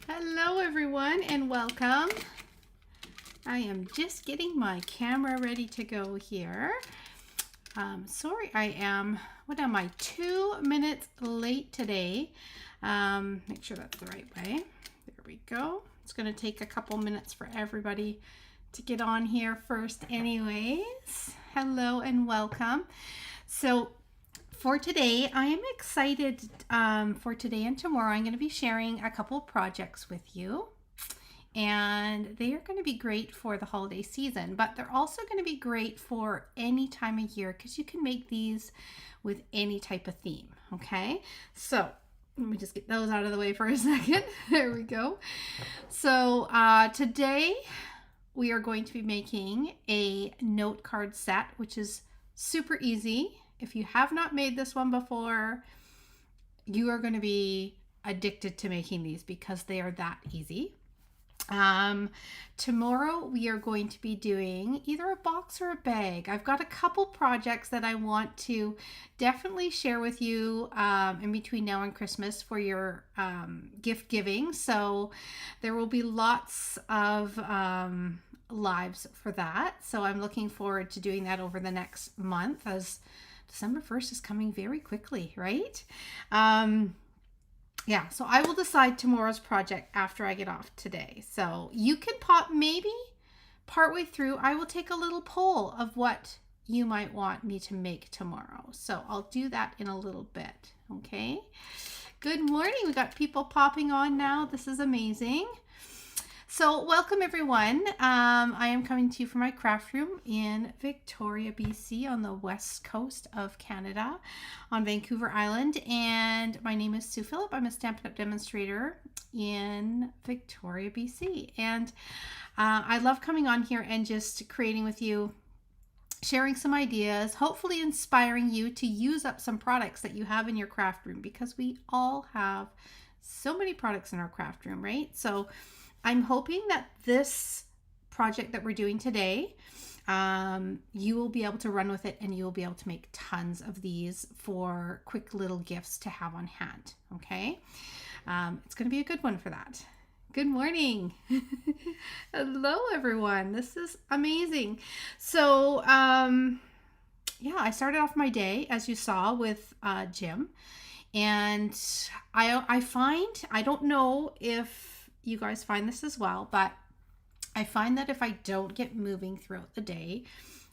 Hello everyone and welcome. I am just getting my camera ready to go here. Sorry, what am I, 2 minutes late today. Make sure that's the right way. There we go. It's going to take a couple minutes for everybody to get on here first anyways. Hello and welcome. So for today, I am excited for today and tomorrow. I'm going to be sharing a couple of projects with you, and they are going to be great for the holiday season, but they're also going to be great for any time of year because you can make these with any type of theme. Okay, so let me just get those out of the way for a second. There we go. So today we are going to be making a note card set, which is super easy. If you have not made this one before, you are going to be addicted to making these because they are that easy. Tomorrow we are going to be doing either a box or a bag. I've got a couple projects that I want to definitely share with you in between now and Christmas for your gift giving. So there will be lots of lives for that. So I'm looking forward to doing that over the next month, as December 1st is coming very quickly, right? Yeah, so I will decide tomorrow's project after I get off today. So you can maybe partway through, I will take a little poll of what you might want me to make tomorrow. So I'll do that in a little bit, okay? Good morning. We got people popping on now. This is amazing. So welcome everyone. I am coming to you from my craft room in Victoria, BC, on the west coast of Canada on Vancouver Island. And my name is Sue Phillip. I'm a Stampin' Up! Demonstrator in Victoria, BC. And I love coming on here and just creating with you, sharing some ideas, hopefully inspiring you to use up some products that you have in your craft room, because we all have so many products in our craft room, right? So I'm hoping that this project that we're doing today, you will be able to run with it and you will be able to make tons of these for quick little gifts to have on hand, okay? It's going to be a good one for that. Good morning. Hello, everyone. This is amazing. So, yeah, I started off my day, as you saw, with Jim. And I find, I don't know if you guys find this as well, but I find that if I don't get moving throughout the day,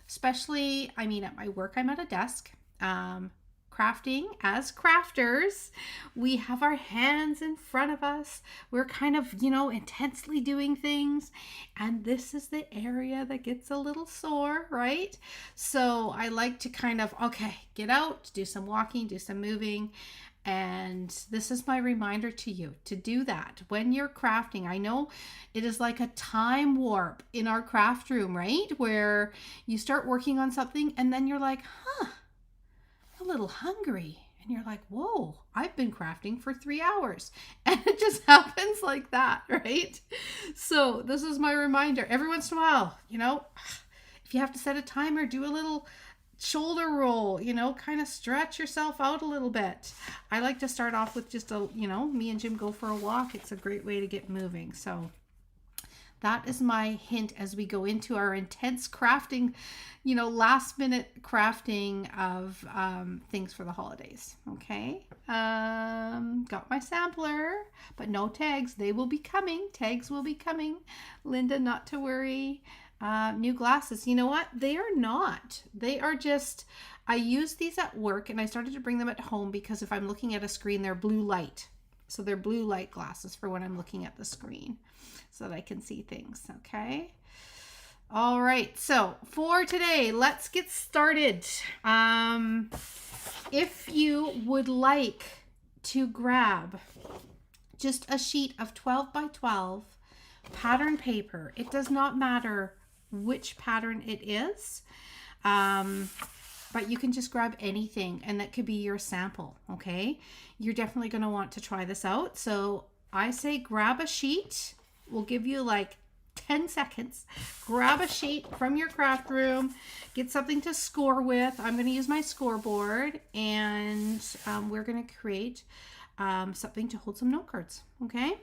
especially, at my work, I'm at a desk, crafting. As crafters, we have our hands in front of us. We're kind of, intensely doing things. And this is the area that gets a little sore, right? So I like to kind of, get out, do some walking, do some moving. And this is my reminder to you to do that when you're crafting. I know it is like a time warp in our craft room, right? Where you start working on something and then you're like, a little hungry. And you're like, whoa, I've been crafting for 3 hours. And it just happens like that, right? So this is my reminder. Every once in a while, if you have to set a timer, do a little shoulder roll, kind of stretch yourself out a little bit. I like to start off with just me and Jim go for a walk. It's a great way to get moving. So that is my hint as we go into our intense crafting, last minute crafting of things for the holidays. Okay. Got my sampler, but no tags. They will be coming. Tags will be coming. Linda, not to worry. New glasses. You know what? They are not. They are just, I use these at work and I started to bring them at home because if I'm looking at a screen, they're blue light. So they're blue light glasses for when I'm looking at the screen so that I can see things. Okay. All right. So for today, let's get started. If you would like to grab just a sheet of 12 by 12 pattern paper, it does not matter which pattern it is, but you can just grab anything and that could be your sample. Okay, you're definitely going to want to try this out. So I say grab a sheet. We'll give you like 10 seconds. Grab a sheet from your craft room, get something to score with. I'm going to use my scoreboard, and we're going to create something to hold some note cards. Okay,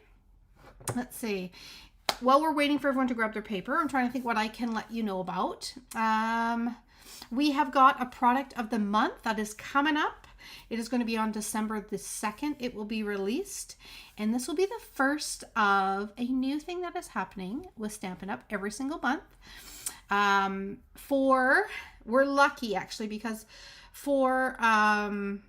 let's see. While we're waiting for everyone to grab their paper, I'm trying to think what I can let you know about. We have got a product of the month that is coming up. It is going to be on December the 2nd. It will be released. And this will be the first of a new thing that is happening with Stampin' Up! Every single month. We're lucky actually, because for,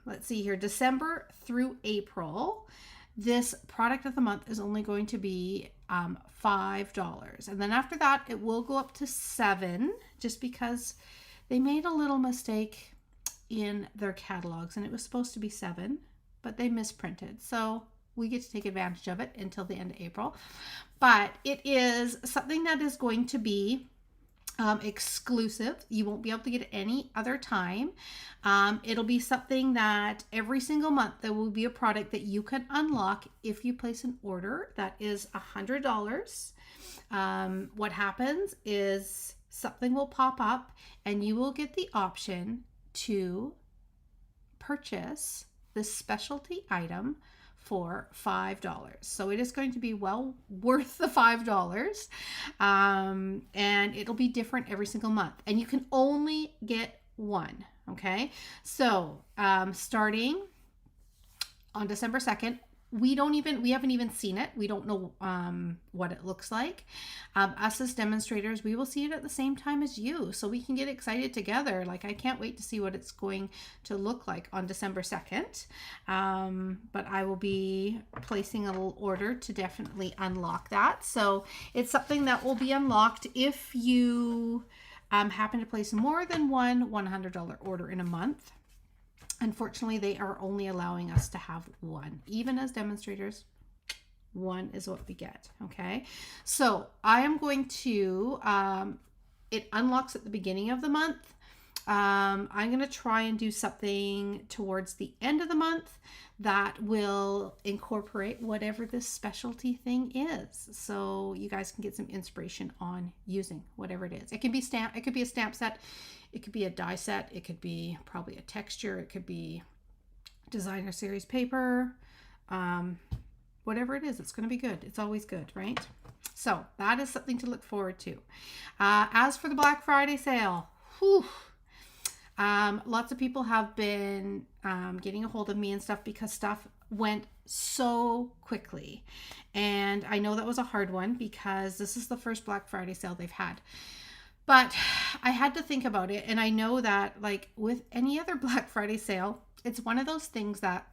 let's see here, December through April, this product of the month is only going to be $5. And then after that, it will go up to $7, just because they made a little mistake in their catalogs, and it was supposed to be $7, but they misprinted. So we get to take advantage of it until the end of April. But it is something that is going to be exclusive. You won't be able to get it any other time. It'll be something that every single month there will be a product that you can unlock if you place an order that is $100. What happens is something will pop up and you will get the option to purchase this specialty item for $5. So it is going to be well worth the $5. And it'll be different every single month. And you can only get one. Okay. So starting on December 2nd, we haven't even seen it. We don't know what it looks like. Us as demonstrators, we will see it at the same time as you, so we can get excited together. Like, I can't wait to see what it's going to look like on December 2nd. But I will be placing a little order to definitely unlock that. So it's something that will be unlocked if you happen to place more than one $100 order in a month. Unfortunately, they are only allowing us to have one. Even as demonstrators, one is what we get, okay? So I am going to, it unlocks at the beginning of the month. I'm going to try and do something towards the end of the month that will incorporate whatever this specialty thing is. So you guys can get some inspiration on using whatever it is. It can be it could be a stamp set. It could be a die set. It could be probably a texture. It could be designer series paper. Whatever it is, it's going to be good. It's always good, right? So that is something to look forward to. As for the Black Friday sale, whew, lots of people have been getting a hold of me and stuff because stuff went so quickly. And I know that was a hard one because this is the first Black Friday sale they've had. But I had to think about it, and I know that, like with any other Black Friday sale, it's one of those things that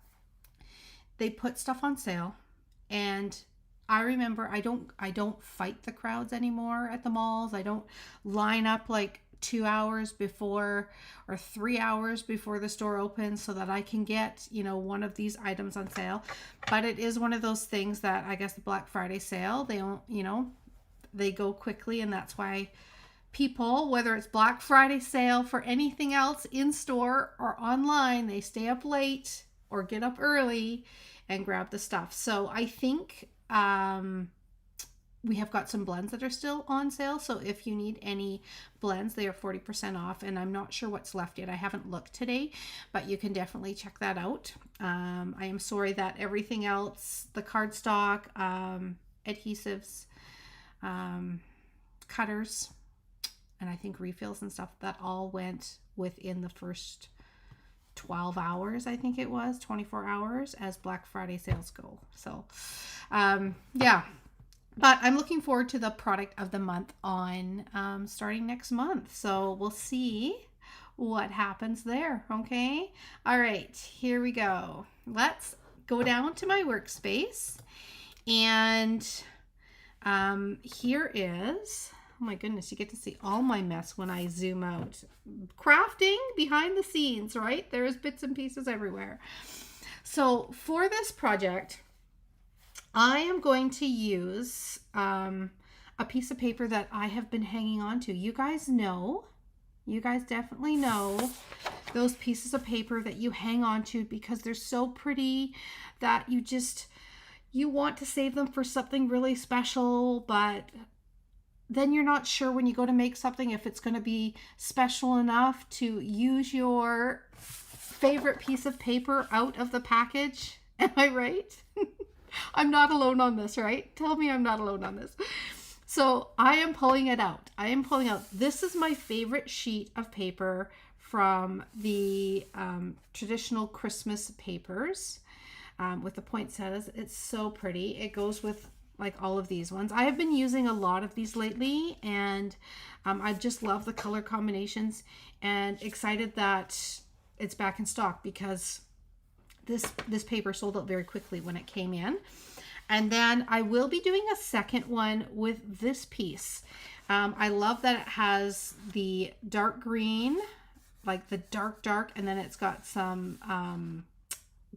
they put stuff on sale, and I remember I don't fight the crowds anymore at the malls. I don't line up like 2 hours before or 3 hours before the store opens so that I can get, one of these items on sale. But it is one of those things that I guess the Black Friday sale, they don't, they go quickly, and that's why people, whether it's Black Friday sale for anything else in store or online, they stay up late or get up early and grab the stuff. So I think we have got some blends that are still on sale. So if you need any blends, they are 40% off, and I'm not sure what's left yet. I haven't looked today, but you can definitely check that out. I am sorry that everything else, the cardstock, adhesives, cutters, and I think refills and stuff, that all went within the first 12 hours, I think it was 24 hours as Black Friday sales go. So yeah, but I'm looking forward to the product of the month on starting next month. So we'll see what happens there. Okay. All right, here we go. Let's go down to my workspace, and here is, oh my goodness, you get to see all my mess when I zoom out. Crafting behind the scenes, right? There's bits and pieces everywhere. So for this project, I am going to use a piece of paper that I have been hanging on to. You guys definitely know those pieces of paper that you hang on to because they're so pretty that you want to save them for something really special, but then you're not sure when you go to make something if it's going to be special enough to use your favorite piece of paper out of the package. Am I right? I'm not alone on this, right? Tell me I'm not alone on this. So I am pulling it out. I am pulling out. This is my favorite sheet of paper from the traditional Christmas papers with the poinsettias. It's so pretty. It goes with like all of these ones. I have been using a lot of these lately, and I just love the color combinations, and excited that it's back in stock because this paper sold out very quickly when it came in. And then I will be doing a second one with this piece. I love that it has the dark green, like the dark, and then it's got some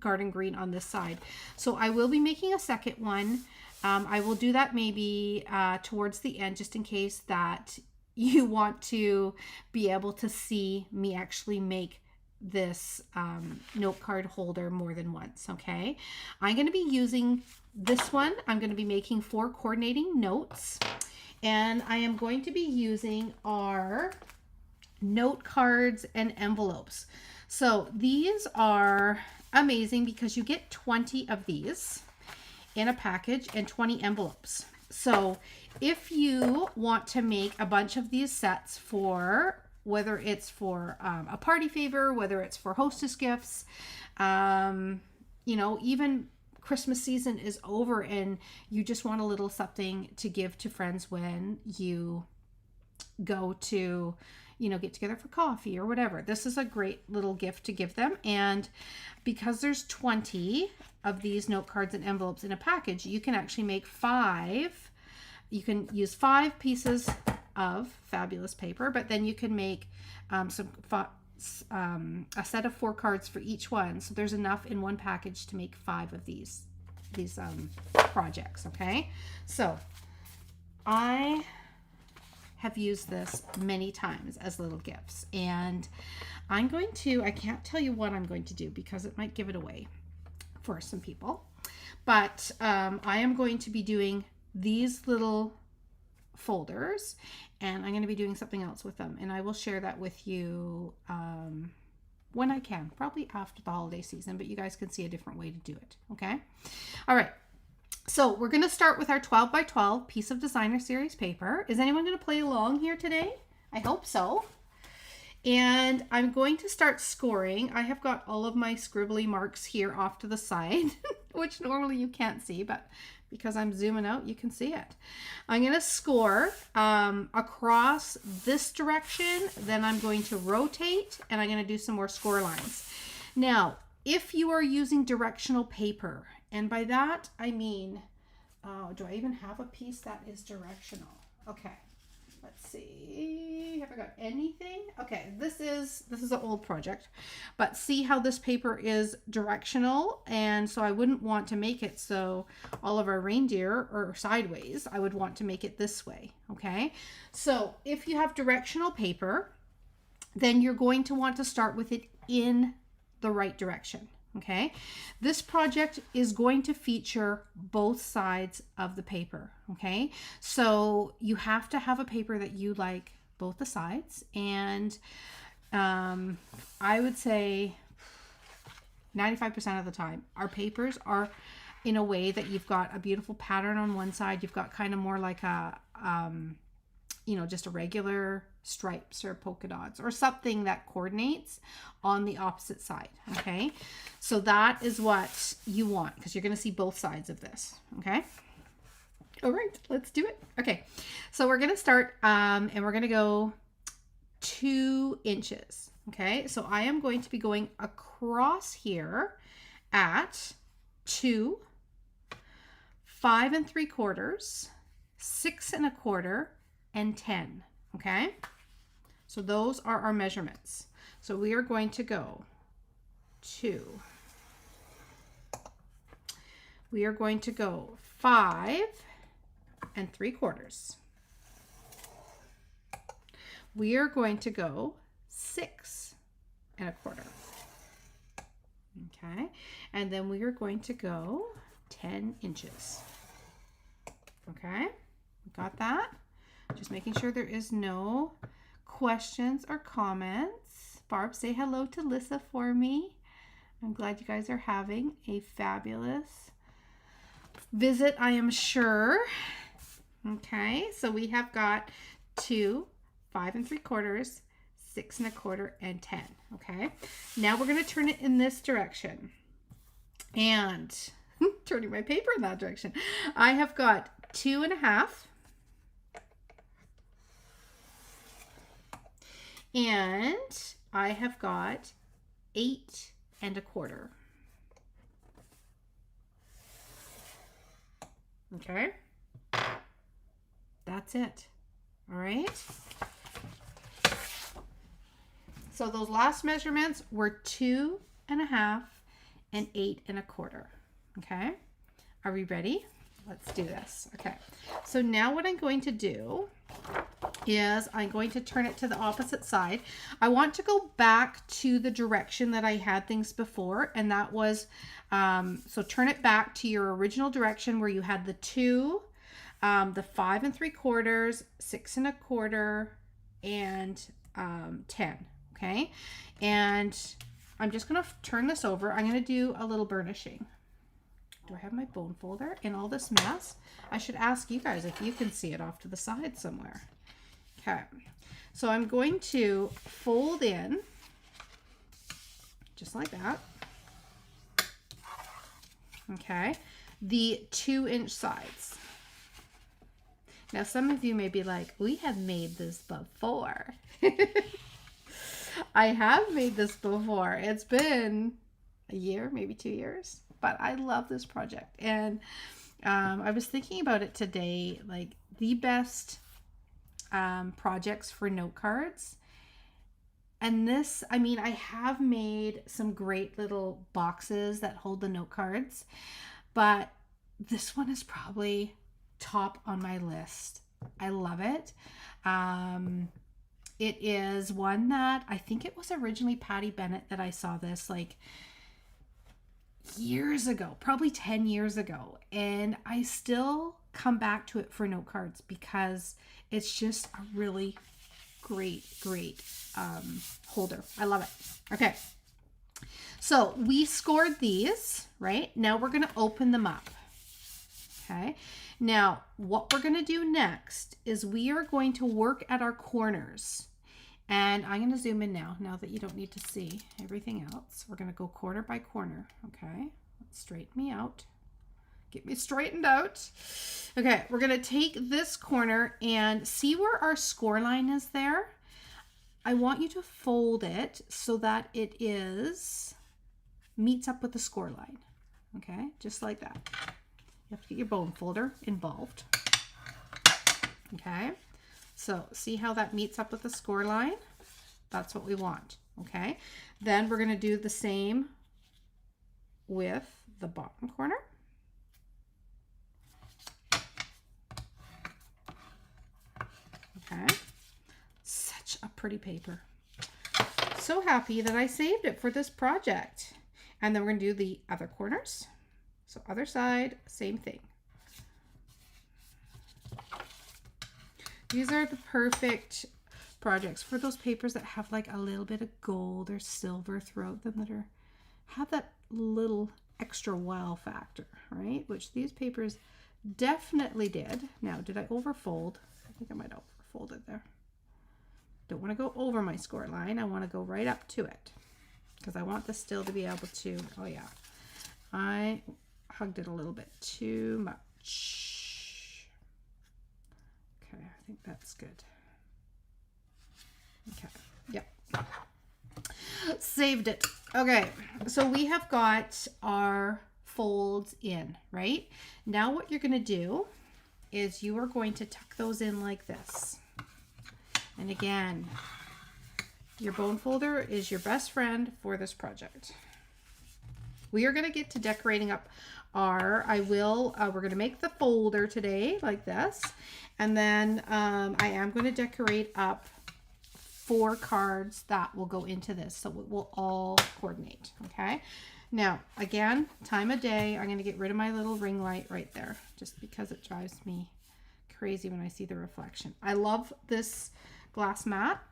garden green on this side. So I will be making a second one. I will do that maybe towards the end, just in case that you want to be able to see me actually make this note card holder more than once. Okay, I'm going to be using this one. I'm going to be making 4 coordinating notes, and I am going to be using our note cards and envelopes. So these are amazing because you get 20 of these in a package and 20 envelopes. So if you want to make a bunch of these sets for whether it's for a party favor, whether it's for hostess gifts, you know, even Christmas season is over and you just want a little something to give to friends when you go to, you know, get together for coffee or whatever. This is a great little gift to give them. And because there's 20 of these note cards and envelopes in a package, you can actually make 5. You can use 5 pieces of fabulous paper, but then you can make a set of 4 cards for each one. So there's enough in one package to make 5 of these projects. Okay, so I have used this many times as little gifts, and I can't tell you what I'm going to do because it might give it away for some people, but I am going to be doing these little folders, and I'm going to be doing something else with them, and I will share that with you when I can, probably after the holiday season, but you guys can see a different way to do it. Okay, all right, so we're going to start with our 12 by 12 piece of designer series paper. Is anyone going to play along here today? I hope so. And I'm going to start scoring. I have got all of my scribbly marks here off to the side, which normally you can't see, but because I'm zooming out, you can see it. I'm going to score across this direction, then I'm going to rotate, and I'm going to do some more score lines. Now, if you are using directional paper, and by that I mean, do I even have a piece that is directional? Okay, let's see. Have I got anything? Okay, this is an old project, but see how this paper is directional, and so I wouldn't want to make it so all of our reindeer are sideways. I would want to make it this way. Okay, so if you have directional paper, then you're going to want to start with it in the right direction. Okay, this project is going to feature both sides of the paper. Okay, so you have to have a paper that you like both the sides, and I would say 95% of the time our papers are in a way that you've got a beautiful pattern on one side, you've got kind of more like a you know, just a regular stripes or polka dots or something that coordinates on the opposite side. Okay, so that is what you want because you're going to see both sides of this. Okay, all right, let's do it. Okay, so we're going to start and we're going to go 2 inches. Okay, so I am going to be going across here at 2, 5 3/4, 6 1/4, and 10. Okay, so those are our measurements. So we are going to go 2, we are going to go 5 3/4, we are going to go 6 1/4. Okay, and then we are going to go 10 inches. Okay, got that? Just making sure there is no questions or comments. Barb, say hello to Lissa for me. I'm glad you guys are having a fabulous visit, I am sure. Okay, so we have got 2, 5 3/4, 6 1/4, and 10. Okay, now we're going to turn it in this direction. And turning my paper in that direction, I have got 2 1/2. And I have got 8 1/4. Okay. That's it. All right. So those last measurements were 2 1/2 and 8 1/4. Okay. Are we ready? Let's do this. Okay. So now what I'm going to do is I'm going to turn it to the opposite side. I want to go back to the direction that I had things before, and that was, so turn it back to your original direction where you had the 2, the 5 3/4, 6 1/4, and 10. Okay. And I'm just going to turn this over. I'm going to do a little burnishing. Do I have my bone folder in all this mess? I should ask you guys if you can see it off to the side somewhere. Okay, so I'm going to fold in just like that. Okay, the 2-inch sides. Now some of you may be like, we have made this before. I have made this before. It's been a year, maybe 2 years, but I love this project. And I was thinking about it today, like the best projects for note cards. And this, I mean, I have made some great little boxes that hold the note cards, but this one is probably top on my list. I love it. It is one that I think it was originally Patty Bennett that I saw this like years ago, probably 10 years ago. And I still come back to it for note cards because it's just a really great holder. I love it. Okay. So we scored these, right? Now we're going to open them up. Okay. Now what we're going to do next is we are going to work at our corners. And I'm going to zoom in now that you don't need to see everything else. We're going to go corner by corner. Okay. Let's straighten me out. Get me straightened out. Okay. We're going to take this corner and see where our score line is there. I want you to fold it so that it meets up with the score line. Okay. Just like that. You have to get your bone folder involved. Okay. So see how that meets up with the score line? That's what we want, okay? Then we're going to do the same with the bottom corner. Okay. Such a pretty paper. So happy that I saved it for this project. And then we're going to do the other corners. So other side, same thing. These are the perfect projects for those papers that have like a little bit of gold or silver throughout them that have that little extra wow factor, right? Which these papers definitely did. Now, did I overfold? I think I might have overfolded there. Don't want to go over my score line. I want to go right up to it because I want this still to be able to, oh yeah, I hugged it a little bit too much. Okay, I think that's good. Okay, yep. Saved it. Okay, so we have got our folds in, right? Now what you're going to do is you are going to tuck those in like this. And again, your bone folder is your best friend for this project. We are going to get to decorating up our, we're going to make the folder today like this. And then I am going to decorate up 4 cards that will go into this. So it will all coordinate. Okay. Now, again, time of day, I'm going to get rid of my little ring light right there just because it drives me crazy when I see the reflection. I love this glass mat,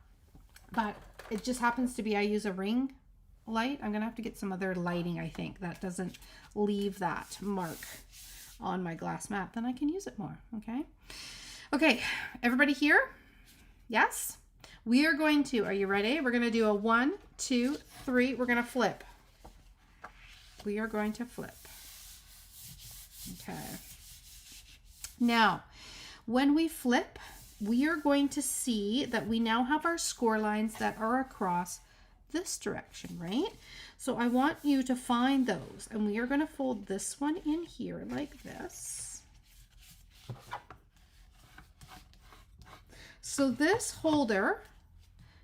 but it just happens to be I use a ring light. I'm going to have to get some other lighting, I think, that doesn't leave that mark on my glass mat, then I can use it more. Okay. Okay. Everybody here? Yes. We are going to, are you ready? We're going to do a 1, 2, 3. We're going to flip. We are going to flip. Okay. Now, when we flip, we are going to see that we now have our score lines that are across this direction, right? So I want you to find those, and we are going to fold this one in here like this. So this holder,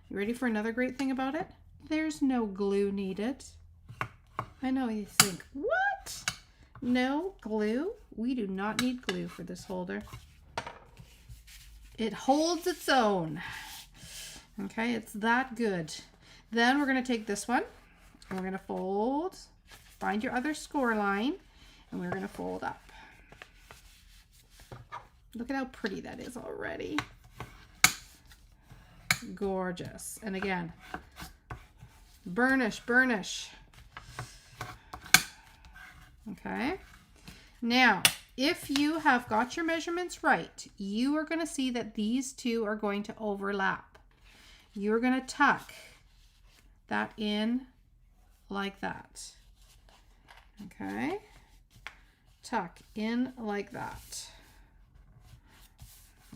you ready for another great thing about it? There's no glue needed. I know you think, what? No glue? We do not need glue for this holder. It holds its own. Okay, it's that good. Then we're going to take this one and we're going to fold, find your other score line, and we're going to fold up. Look at how pretty that is already. Gorgeous. And again, burnish, burnish. Okay. Now, if you have got your measurements right, you are going to see that these two are going to overlap. You're going to tuck that in like that. Okay. Tuck in like that.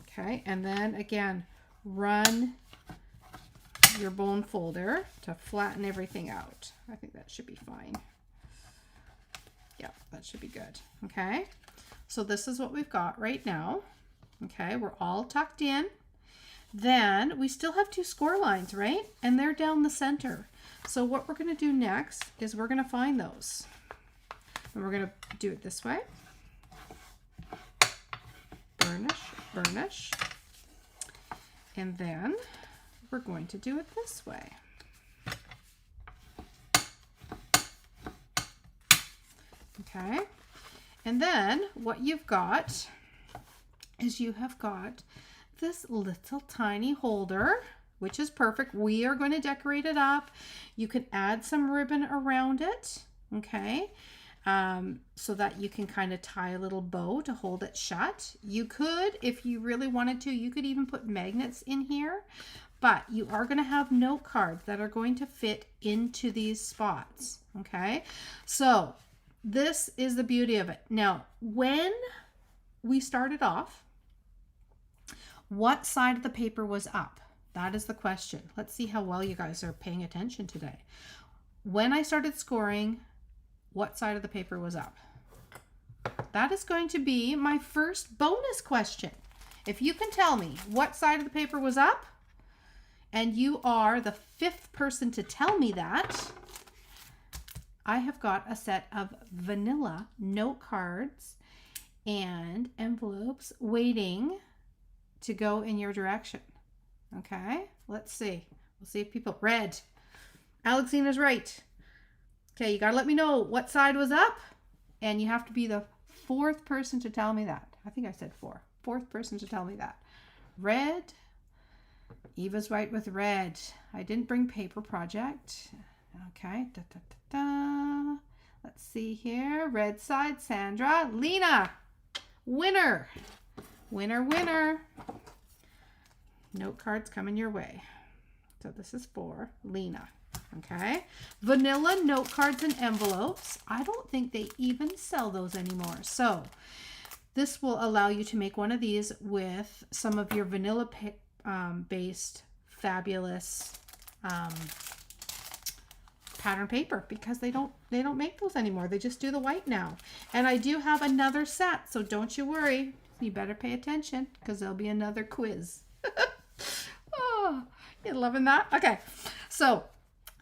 Okay. And then again, run your bone folder to flatten everything out. I think that should be fine. Yeah, that should be good. Okay. So this is what we've got right now. Okay. We're all tucked in. Then we still have two score lines, right? And they're down the center. So what we're going to do next is we're going to find those. And we're going to do it this way. Burnish, burnish. And then we're going to do it this way. Okay. And then what you've got is you have got this little tiny holder, which is perfect. We are going to decorate it up. You can add some ribbon around it, okay, so that you can kind of tie a little bow to hold it shut. You could, if you really wanted to, you could even put magnets in here, but you are going to have note cards that are going to fit into these spots, okay? So this is the beauty of it. Now, when we started off, what side of the paper was up? That is the question. Let's see how well you guys are paying attention today. When I started scoring, what side of the paper was up? That is going to be my first bonus question. If you can tell me what side of the paper was up, and you are the 5th person to tell me that, I have got a set of vanilla note cards and envelopes waiting to go in your direction. Okay, let's see. We'll see if people, red. Alexina's right. Okay, you gotta let me know what side was up, and you have to be the 4th person to tell me that. I think I said 4. 4th person to tell me that. Red. Eva's right with red. I didn't bring paper project. Okay. Da, da, da, da. Let's see here. Red side, Sandra. Lena. Winner. Winner, winner. Note cards coming your way. So this is for Lena. Okay. Vanilla note cards and envelopes. I don't think they even sell those anymore. So this will allow you to make one of these with some of your vanilla based fabulous pattern paper, because they don't make those anymore. They just do the white now. And I do have another set, so don't you worry. You better pay attention, because there'll be another quiz. Oh, you loving that? Okay, so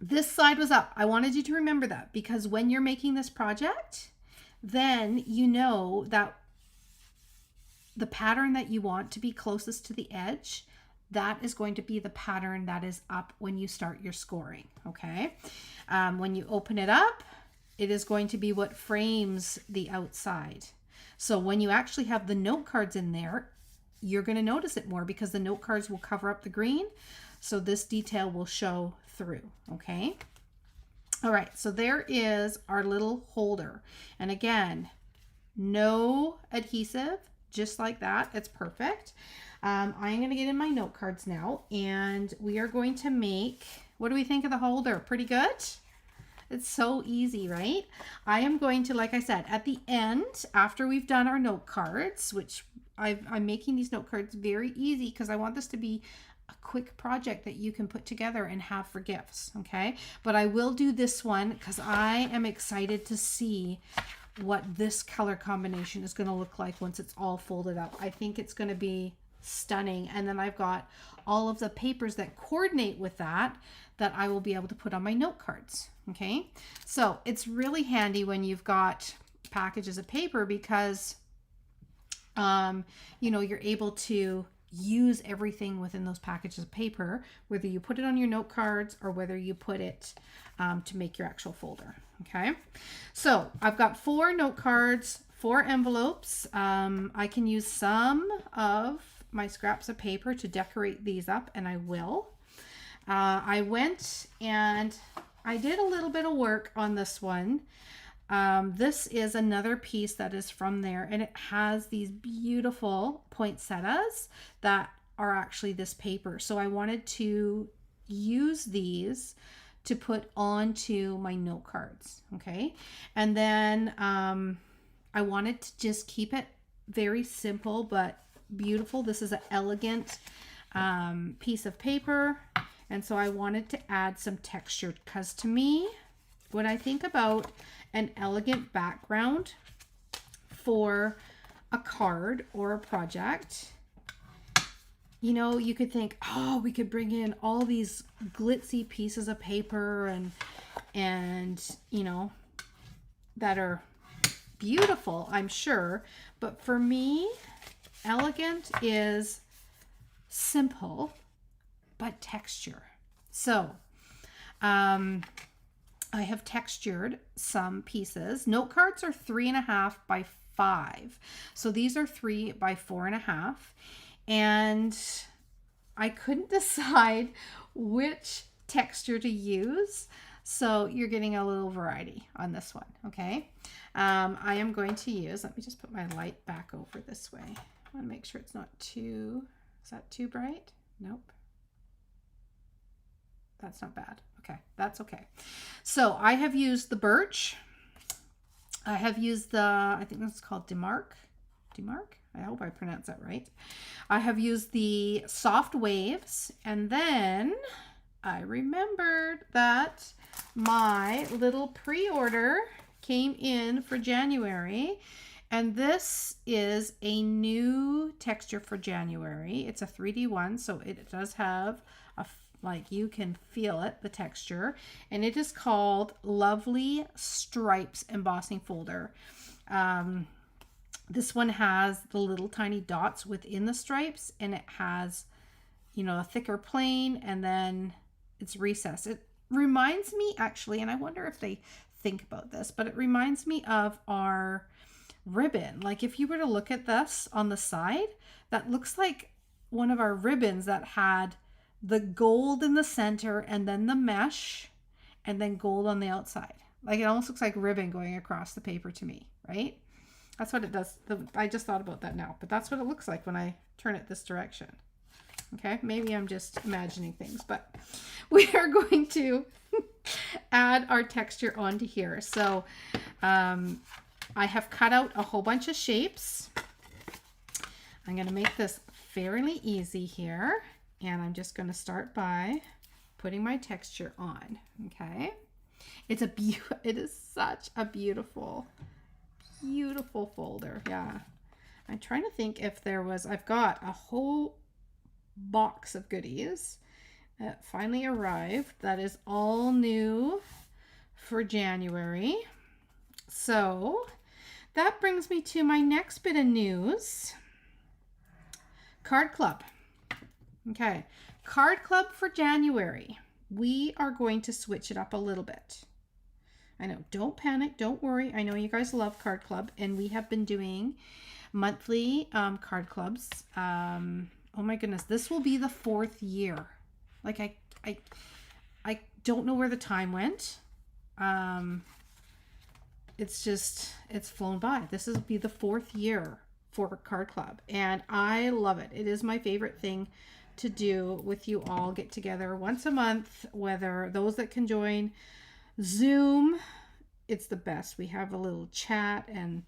this side was up. I wanted you to remember that, because when you're making this project, then you know that the pattern that you want to be closest to the edge, that is going to be the pattern that is up when you start your scoring, okay? When you open it up, it is going to be what frames the outside. So when you actually have the note cards in there, you're going to notice it more, because the note cards will cover up the green. So this detail will show through, okay? All right, so there is our little holder. And again, no adhesive, just like that. It's perfect. I'm going to get in my note cards now, and we are going to make, what do we think of the holder? Pretty good? It's so easy, right? I am going to, like I said, at the end, after we've done our note cards, which I'm making these note cards very easy because I want this to be a quick project that you can put together and have for gifts, okay? But I will do this one because I am excited to see what this color combination is going to look like once it's all folded up. I think it's going to be stunning. And then I've got all of the papers that coordinate with that I will be able to put on my note cards. Okay, so it's really handy when you've got packages of paper because you know, you're able to use everything within those packages of paper, whether you put it on your note cards or whether you put it to make your actual folder. Okay, so I've got 4 note cards, 4 envelopes. I can use some of my scraps of paper to decorate these up, and I will. I went and I did a little bit of work on this one. This is another piece that is from there, and it has these beautiful poinsettias that are actually this paper. So I wanted to use these to put onto my note cards. Okay. And then I wanted to just keep it very simple but beautiful. This is an elegant piece of paper. And so I wanted to add some texture because to me, when I think about an elegant background for a card or a project, you know, you could think, oh, we could bring in all these glitzy pieces of paper and you know, that are beautiful, I'm sure. But for me, elegant is simple, but texture. So, I have textured some pieces. Note cards are 3.5 by 5. So these are 3 by 4.5. And I couldn't decide which texture to use. So you're getting a little variety on this one. Okay. I am going to use, let me just put my light back over this way. I want to make sure it's not too, is that too bright? Nope. That's not bad. Okay, that's okay. So I have used the birch. I have used the, I think that's called Demark. I hope I pronounced that right. I have used the soft waves, and then I remembered that my little pre-order came in for January, and this is a new texture for January. It's a 3D one, so it does have a, like, you can feel it, the texture, and it is called Lovely Stripes Embossing Folder. This one has the little tiny dots within the stripes, and it has, you know, a thicker plane, and then it's recessed. It reminds me actually, and I wonder if they think about this, but it reminds me of our ribbon. Like if you were to look at this on the side, that looks like one of our ribbons that had the gold in the center and then the mesh and then gold on the outside. Like it almost looks like ribbon going across the paper to me, right? That's what it does. I just thought about that now, but that's what it looks like when I turn it this direction. Okay, maybe I'm just imagining things, but we are going to add our texture onto here. So I have cut out a whole bunch of shapes. I'm going to make this fairly easy here, and I'm just going to start by putting my texture on. Okay, it is such a beautiful folder. Yeah, I'm trying to think if there was, I've got a whole box of goodies that finally arrived that is all new for January. So that brings me to my next bit of news. Card Club. Okay, Card Club for January. We are going to switch it up a little bit. I know, don't panic, don't worry. I know you guys love Card Club, and we have been doing monthly card clubs. Oh my goodness, this will be the 4th year. Like I don't know where the time went. it's flown by. This will be the 4th year for Card Club, and I love it. It is my favorite thing to do with you all. Get together once a month, whether those that can join Zoom, it's the best. We have a little chat, and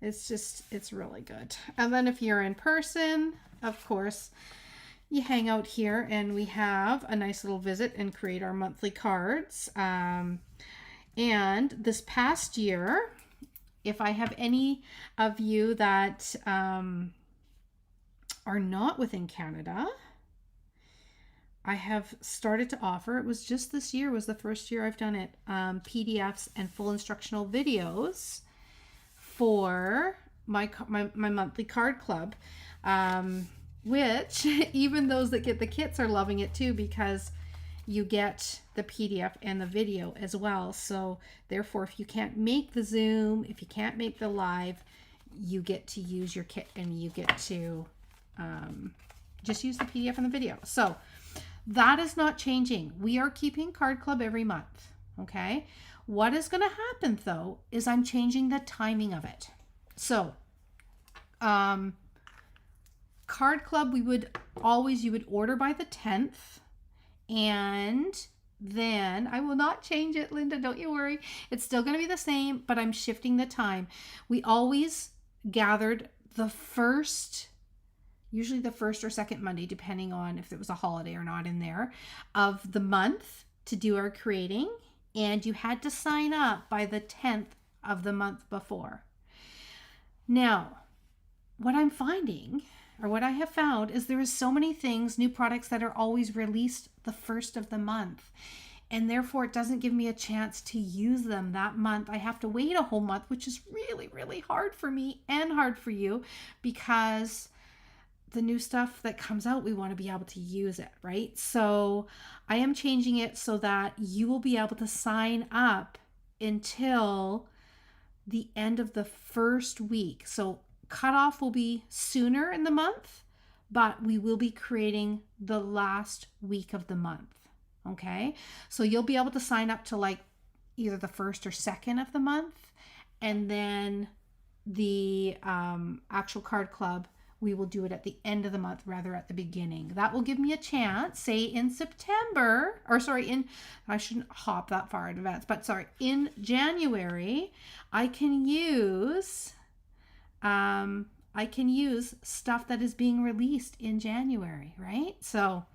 it's really good. And then if you're in person, of course, you hang out here, and we have a nice little visit and create our monthly cards. And this past year, if I have any of you that are not within Canada, I have started to offer, it was just this year was the first year I've done it, PDFs and full instructional videos for my monthly card club, which even those that get the kits are loving it too, because you get the PDF and the video as well. So therefore, if you can't make the Zoom, if you can't make the live, you get to use your kit, and you get to just use the PDF and the video. So that is not changing. We are keeping Card Club every month, okay? What is going to happen, though, is I'm changing the timing of it. So, Card Club, you would order by the 10th, and then I will not change it, Linda, don't you worry. It's still going to be the same, but I'm shifting the time. We always gathered usually the first or second Monday, depending on if there was a holiday or not in there, of the month to do our creating. And you had to sign up by the 10th of the month before. Now, what I'm finding, or what I have found, is there is so many things, new products that are always released the first of the month. And therefore, it doesn't give me a chance to use them that month. I have to wait a whole month, which is really, really hard for me and hard for you, because the new stuff that comes out, we want to be able to use it, right? So I am changing it so that you will be able to sign up until the end of the first week. So cutoff will be sooner in the month, but we will be creating the last week of the month. Okay. So you'll be able to sign up to like either the 1st or 2nd of the month. And then the actual Card Club, we will do it at the end of the month rather at the beginning. That will give me a chance, say in September, I shouldn't hop that far in advance, but in January, I can use stuff that is being released in January, right? So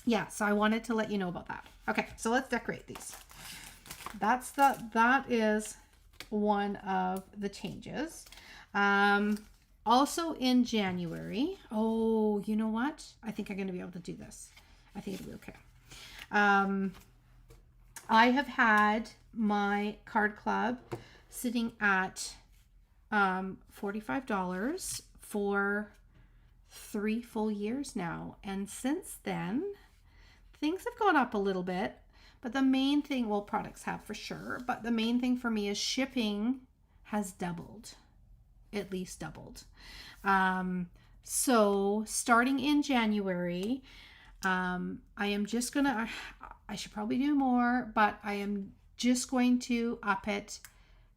yeah, so I wanted to let you know about that. Okay, so let's decorate these. That is one of the changes. Also in January, oh, you know what? I think I'm going to be able to do this. I think it'll be okay. I have had my Card Club sitting at $45 for 3 full years now. And since then, things have gone up a little bit. But the main thing, well, products have for sure, but the main thing for me is shipping has doubled. At least doubled. So starting in January, I am just gonna, I should probably do more, but I am just going to up it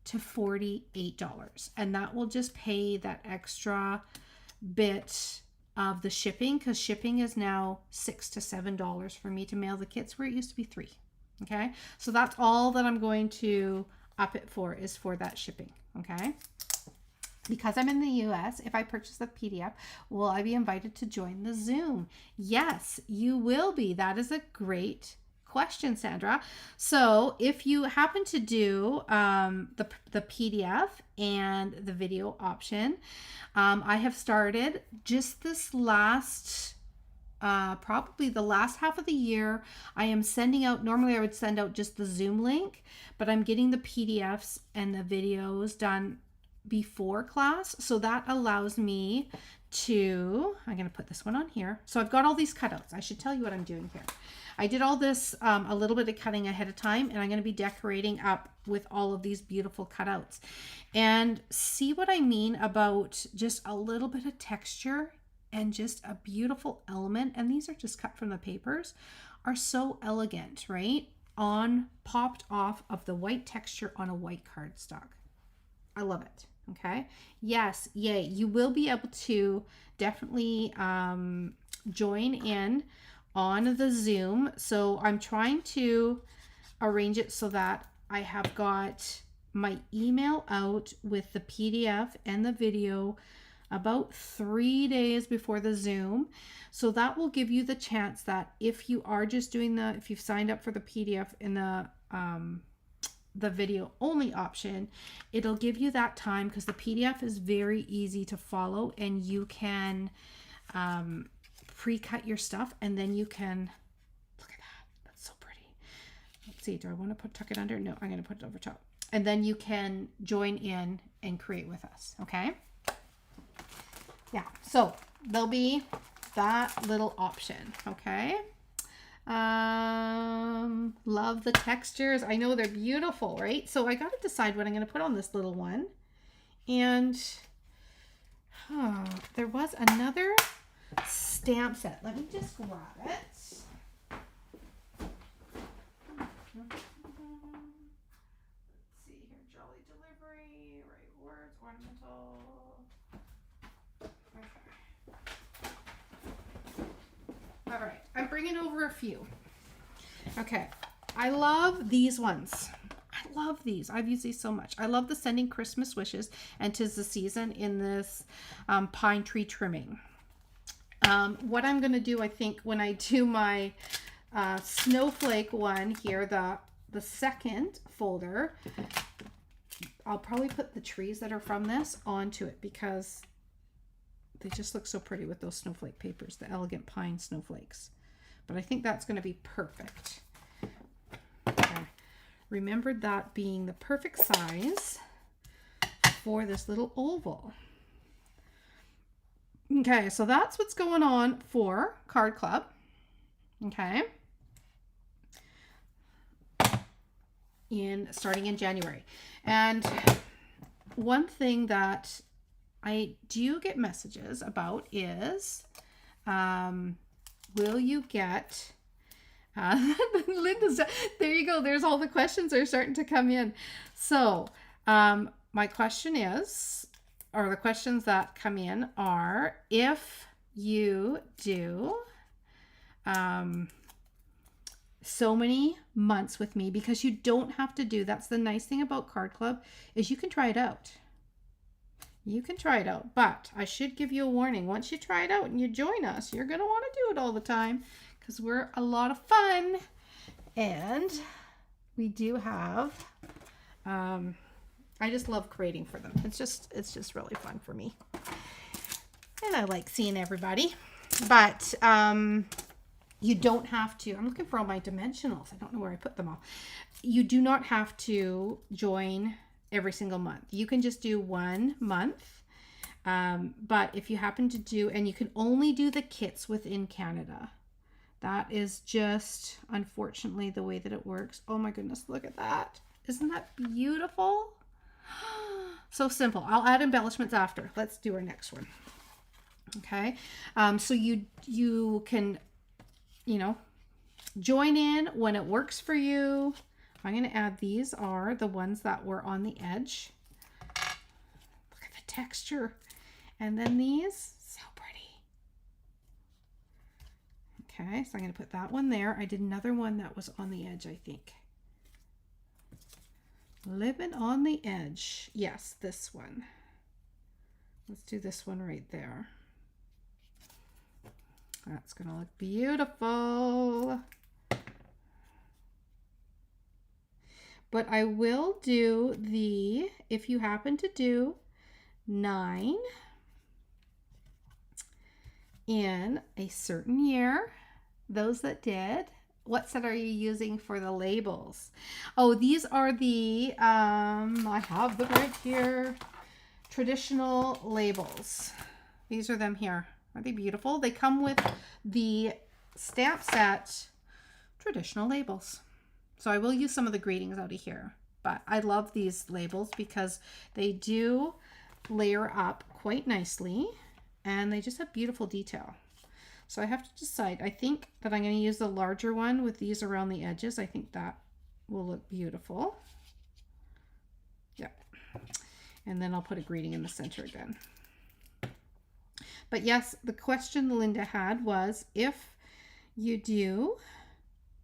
to $48. And that will just pay that extra bit of the shipping, because shipping is now $6 to $7 for me to mail the kits, where it used to be $3. Okay. So that's all that I'm going to up it for, is for that shipping. Okay. Because I'm in the US, if I purchase the PDF, will I be invited to join the Zoom? Yes, you will be. That is a great question, Sandra. So if you happen to do the PDF and the video option, I have started just this last, probably the last half of the year. I am sending out, normally I would send out just the Zoom link, but I'm getting the PDFs and the videos done before class. So that allows me to, I'm going to put this one on here. So I've got all these cutouts. I should tell you what I'm doing here. I did all this, a little bit of cutting ahead of time, and I'm going to be decorating up with all of these beautiful cutouts. And see what I mean about just a little bit of texture and just a beautiful element. And these are just cut from the papers, are so elegant, right? Popped off of the white texture on a white cardstock. I love it. Okay. Yes. Yay. You will be able to definitely join in on the Zoom. So I'm trying to arrange it so that I have got my email out with the PDF and the video about 3 days before the Zoom. So that will give you the chance that if you are just doing if you've signed up for the PDF and the video only option, it'll give you that time because the PDF is very easy to follow and you can pre-cut your stuff and then you can, look at that, that's so pretty. Let's see, do I want to tuck it under? No, I'm going to put it over top. And then you can join in and create with us, okay? Yeah, so there'll be that little option, okay? Love the textures. I know they're beautiful, right? So I got to decide what I'm going to put on this little one. And there was another stamp set. Let me just grab it. Let's see here. Jolly delivery, right words, ornamental. Okay. All right. I'm bringing over a few. Okay. I love these ones. I love these. I've used these so much. I love the Sending Christmas Wishes and 'Tis the Season in this pine tree trimming. What I'm going to do, I think, when I do my snowflake one here, the second folder, I'll probably put the trees that are from this onto it because they just look so pretty with those snowflake papers, the elegant pine snowflakes. But I think that's going to be perfect. Okay. Remembered that being the perfect size for this little oval. Okay, so that's what's going on for Card Club. Okay. Starting in January. And one thing that I do get messages about is, will you get, Linda's, there you go. There's all the questions are starting to come in. So, my question is, or the questions that come in are, if you do, so many months with me, because you don't have to do, that's the nice thing about Card Club, is you can try it out. You can try it out, but I should give you a warning. Once you try it out and you join us, you're going to want to do it all the time because we're a lot of fun. And we do have, I just love creating for them. It's just really fun for me. And I like seeing everybody, but, you don't have to, I'm looking for all my dimensionals. I don't know where I put them all. You do not have to join every single month. You can just do 1 month. But if you happen to do, and you can only do the kits within Canada. That is just, unfortunately, the way that it works. Oh my goodness, look at that. Isn't that beautiful? So simple. I'll add embellishments after. Let's do our next one. Okay. So you can, join in when it works for you. I'm going to add, these are the ones that were on the edge. Look at the texture. And then these, so pretty. Okay, so I'm going to put that one there. I did another one that was on the edge, I think. Living on the edge. Yes, this one. Let's do this one right there. That's going to look beautiful. But I will do the, if you happen to do 9 in a certain year, those that did, what set are you using for the labels? Oh, these are the, I have them right here, traditional labels. These are them here. Are they beautiful? They come with the stamp set traditional labels. So I will use some of the greetings out of here, but I love these labels because they do layer up quite nicely and they just have beautiful detail. So I have to decide. I think that I'm going to use the larger one with these around the edges. I think that will look beautiful. Yeah. And then I'll put a greeting in the center again. But yes, the question Linda had was, if you do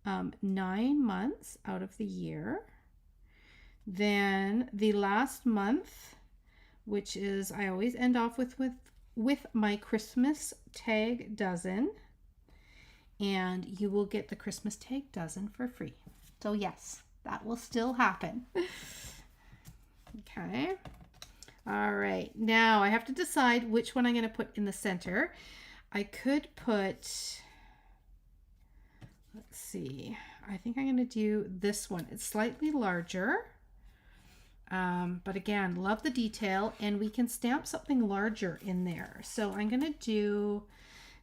9 months out of the year, then the last month, which is, I always end off with my Christmas tag dozen, and you will get the Christmas tag dozen for free. So yes, that will still happen. Okay. All right. Now I have to decide which one I'm going to put in the center. I could put, let's see, I think I'm going to do this one. It's slightly larger. But again, love the detail, and we can stamp something larger in there. So I'm going to do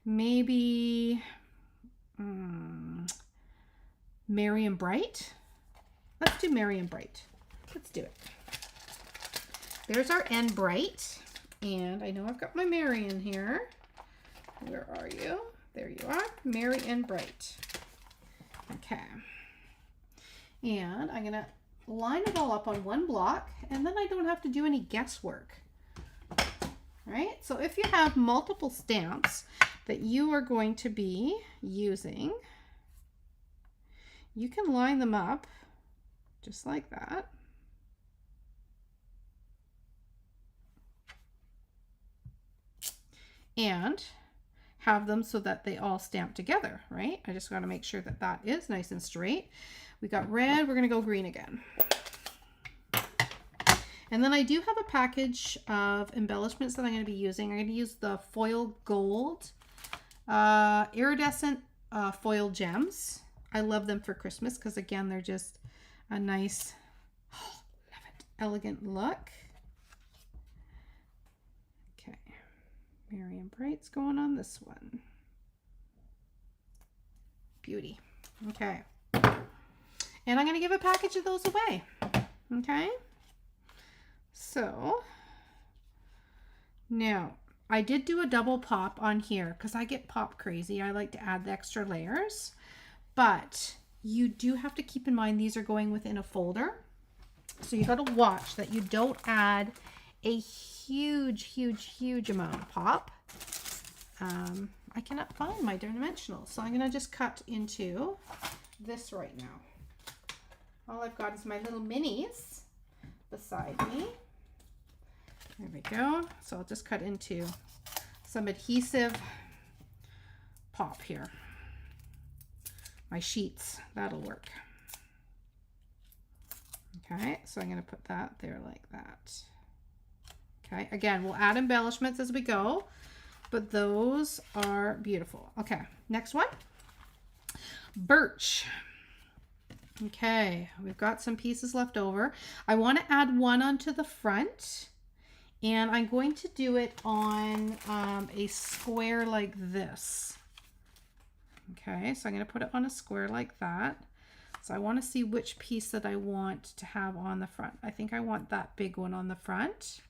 maybe Merry and Bright. Let's do Merry and Bright. Let's do it. There's our N Bright. And I know I've got my Merry in here. Where are you? There you are. Merry and Bright. Okay. And I'm going to line it all up on one block, and then I don't have to do any guesswork. Right? So if you have multiple stamps that you are going to be using, you can line them up just like that. And have them so that they all stamp together, right? I just got to make sure that that is nice and straight. We got red, we're going to go green again. And then I do have a package of embellishments that I'm going to be using. I'm going to use the foil gold iridescent foil gems. I love them for Christmas because, again, they're just a nice, love it, elegant look. Okay, Merry and Bright's going on this one. Beauty. Okay. And I'm going to give a package of those away. Okay. So now I did do a double pop on here because I get pop crazy. I like to add the extra layers, but you do have to keep in mind these are going within a folder. So you got to watch that you don't add a huge amount of pop. I cannot find my dimensionals, so I'm going to just cut into this right now. All I've got is my little minis beside me. There we go. So I'll just cut into some adhesive pop here. My sheets, that'll work. Okay, so I'm going to put that there like that. Okay, again, we'll add embellishments as we go, but those are beautiful. Okay, next one. Birch. Okay, we've got some pieces left over. I want to add one onto the front, and I'm going to do it on a square like this. Okay, so I'm going to put it on a square like that. So I want to see which piece that I want to have on the front. I think I want that big one on the front.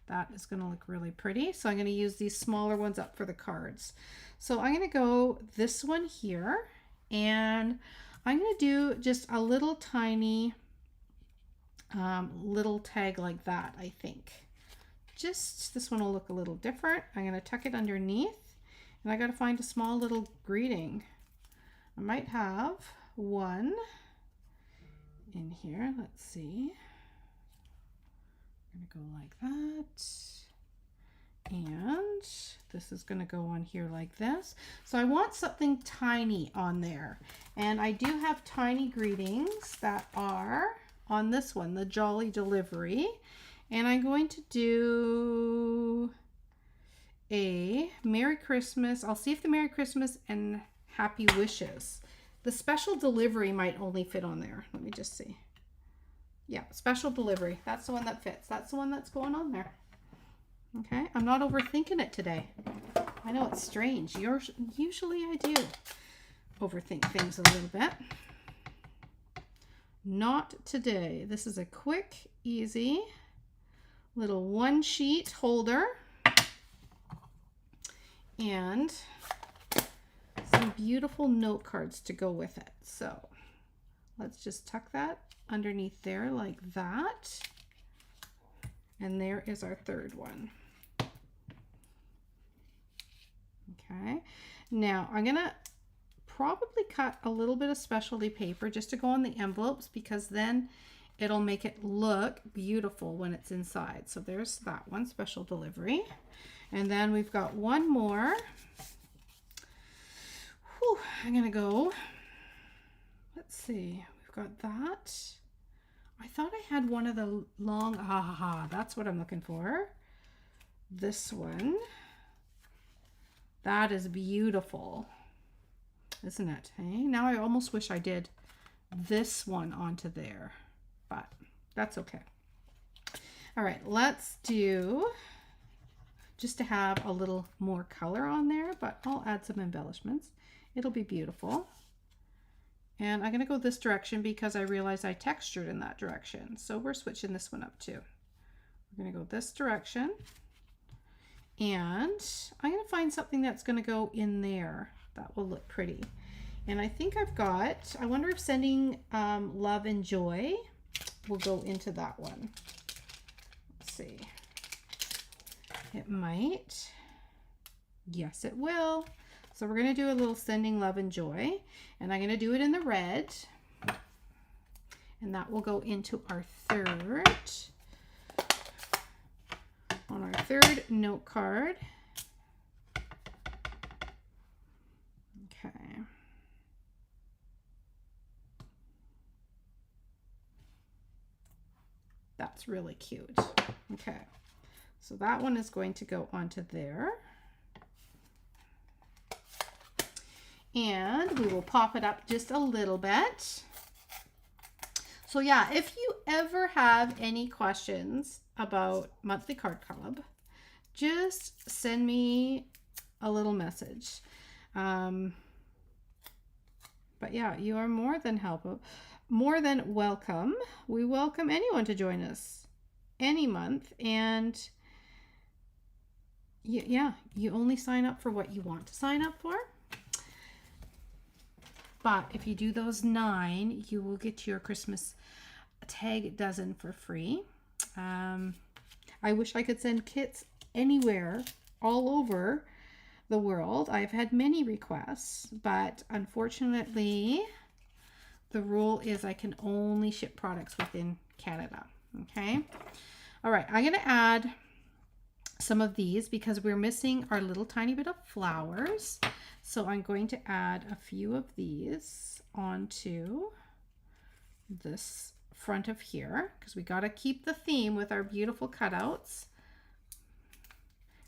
That is going to look really pretty. So I'm going to use these smaller ones up for the cards. So I'm going to go this one here, and I'm going to do just a little tiny little tag like that, I think. Just this one will look a little different. I'm going to tuck it underneath, and I got to find a small little greeting. I might have one in here. Let's see. I'm going to go like that. And this is going to go on here like this. So I want something tiny on there. And I do have tiny greetings that are on this one, the Jolly Delivery. And I'm going to do a Merry Christmas. I'll see if the Merry Christmas and Happy Wishes. The Special Delivery might only fit on there. Let me just see. Yeah, Special Delivery. That's the one that fits. That's the one that's going on there. Okay, I'm not overthinking it today. I know it's strange. Usually I do overthink things a little bit. Not today. This is a quick, easy little one sheet holder and some beautiful note cards to go with it. So let's just tuck that underneath there like that. And there is our third one. Okay, now I'm gonna probably cut a little bit of specialty paper just to go on the envelopes, because then it'll make it look beautiful when it's inside. So there's that one, special delivery. And then we've got one more. Whew, I'm gonna go, let's see, we've got that. I thought I had one of the long, that's what I'm looking for. This one. That is beautiful, isn't it? Hey, now I almost wish I did this one onto there, but that's okay. All right, let's do, just to have a little more color on there, but I'll add some embellishments. It'll be beautiful. And I'm gonna go this direction because I realized I textured in that direction. So we're switching this one up too. We're gonna go this direction. And I'm gonna find something that's gonna go in there that will look pretty. And I think I've got, I wonder if sending love and joy will go into that one. Let's see. It might. Yes, it will. So we're gonna do a little sending love and joy, and I'm gonna do it in the red. And that will go into our third. On our third note card. Okay. That's really cute. Okay. So that one is going to go onto there. And we will pop it up just a little bit. So yeah, if you ever have any questions about Monthly Card Club, just send me a little message. But yeah, you are more than welcome. We welcome anyone to join us any month, and yeah, you only sign up for what you want to sign up for. But if you do those 9, you will get your Christmas tag dozen for free. I wish I could send kits anywhere, all over the world. I've had many requests, but unfortunately, the rule is I can only ship products within Canada. Okay. All right. I'm going to add some of these because we're missing our little tiny bit of flowers. So I'm going to add a few of these onto this front of here because we got to keep the theme with our beautiful cutouts.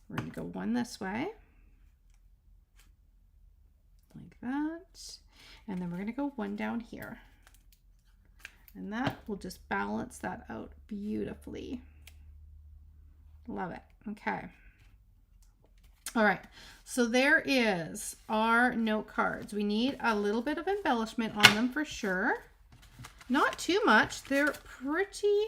We're going to go one this way, like that. And then we're going to go one down here. And that will just balance that out beautifully. Love it. Okay. All right. So there is our note cards. We need a little bit of embellishment on them for sure. Not too much. They're pretty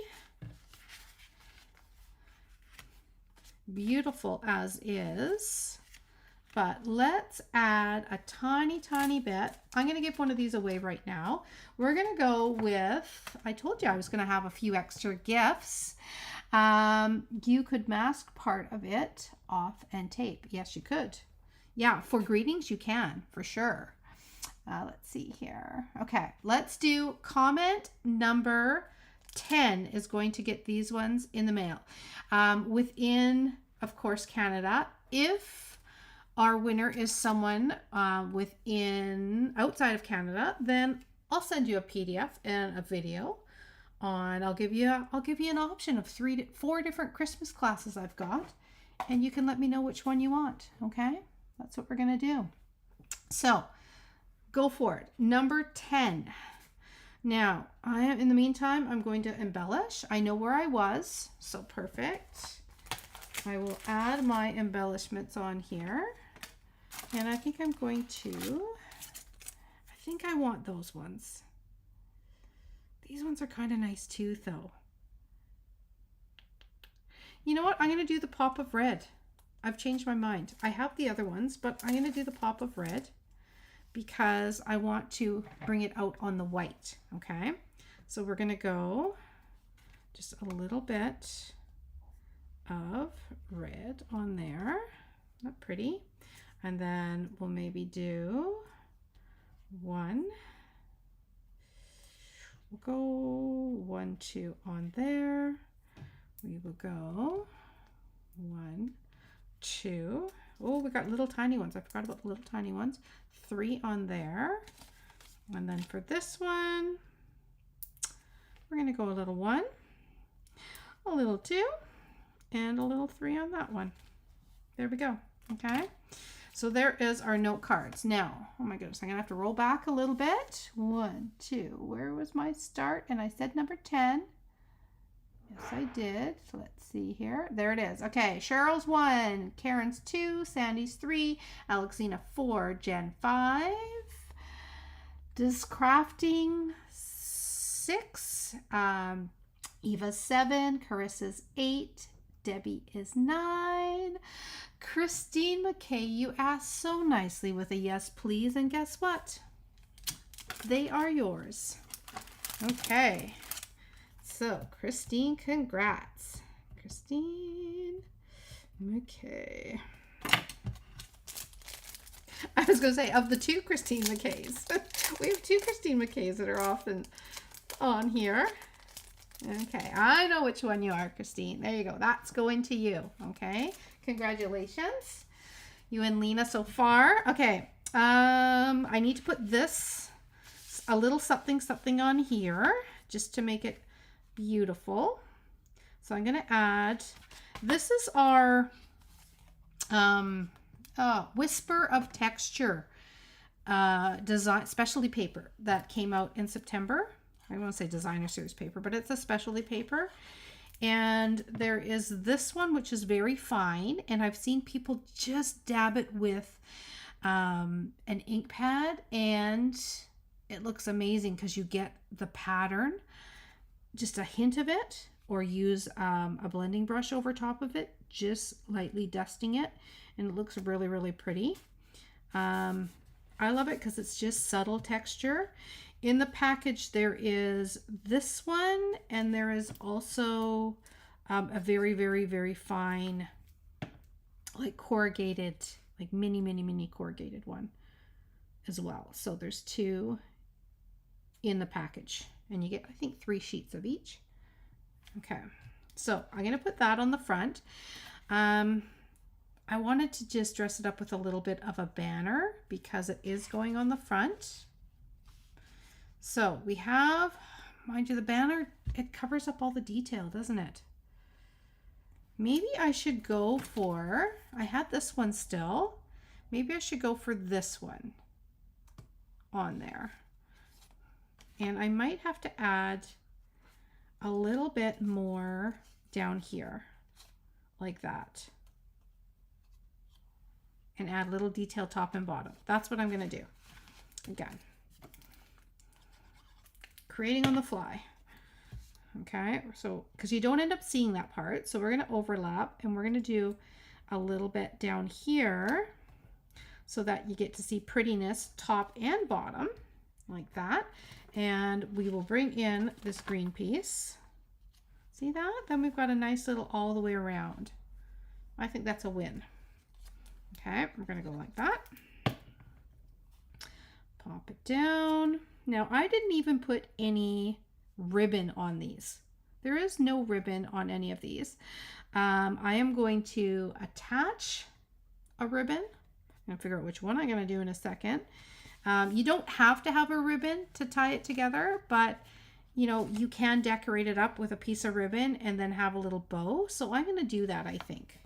beautiful as is. But let's add a tiny, tiny bit. I'm going to give one of these away right now. We're going to go with, I told you I was going to have a few extra gifts. You could mask part of it off and tape. Yes, you could. Yeah, for greetings, you can, for sure. Let's see here. Okay, let's do comment number 10 is going to get these ones in the mail. Within, of course, Canada. If our winner is someone outside of Canada, then I'll send you a PDF and a video on. I'll give you an option of 4 different Christmas classes I've got, and you can let me know which one you want. Okay, that's what we're gonna do. So go for it. Number 10. Now, in the meantime, I'm going to embellish. I know where I was, so perfect. I will add my embellishments on here. And I think I'm going to, I think I want those ones. These ones are kind of nice too, though. You know what? I'm going to do the pop of red. I've changed my mind. I have the other ones, but I'm going to do the pop of red because I want to bring it out on the white. Okay. So we're going to go just a little bit of red on there. Not pretty. And then we'll maybe do one. We'll go 1, 2 on there. We will go 1, 2. Oh, we got little tiny ones. I forgot about the little tiny ones. 3 on there. And then for this one, we're going to go a little 1, a little 2, and a little 3 on that one. There we go. Okay. So there is our note cards. Now, oh my goodness, I'm going to have to roll back a little bit. 1, 2. Where was my start? And I said number 10. Yes, I did. So let's see here. There it is. Okay, Cheryl's 1, Karen's 2, Sandy's 3, Alexina 4, Jen 5, Does Crafting 6, Eva's 7, Carissa's 8, Debbie is 9, Christine McKay, you asked so nicely with a yes, please. And guess what? They are yours. Okay. So, Christine, congrats. Christine McKay. I was going to say, of the 2 Christine McKays. We have 2 Christine McKays that are often on here. Okay, I know which one you are, Christine. There you go. That's going to you. Okay, congratulations. You and Lena so far. Okay, I need to put this, a little something on here just to make it beautiful. So I'm going to add, this is our Whisper of Texture design specialty paper that came out in September. I won't say designer series paper, but it's a specialty paper. And there is this one, which is very fine. And I've seen people just dab it with an ink pad, and it looks amazing because you get the pattern, just a hint of it, or use a blending brush over top of it, just lightly dusting it. And it looks really, really pretty. I love it because it's just subtle texture. In the package, there is this one, and there is also a very, very, very fine, like corrugated, like mini corrugated one as well. So there's 2 in the package, and you get, I think, 3 sheets of each. Okay, so I'm going to put that on the front. I wanted to just dress it up with a little bit of a banner because it is going on the front. So we have, mind you, the banner, it covers up all the detail, doesn't it? Maybe I should go for, I had this one still, maybe I should go for this one on there. And I might have to add a little bit more down here, like that. And add little detail top and bottom. That's what I'm going to do. Again, creating on the fly. Okay, so because you don't end up seeing that part, so we're going to overlap, and we're going to do a little bit down here so that you get to see prettiness top and bottom, like that. And we will bring in this green piece. See that? Then we've got a nice little all the way around. I think that's a win. Okay, we're going to go like that. Pop it down. Now, I didn't even put any ribbon on these. There is no ribbon on any of these. I am going to attach a ribbon. I'm going to figure out which one I'm going to do in a second. You don't have to have a ribbon to tie it together, but you know, you can decorate it up with a piece of ribbon and then have a little bow. So I'm going to do that, I think.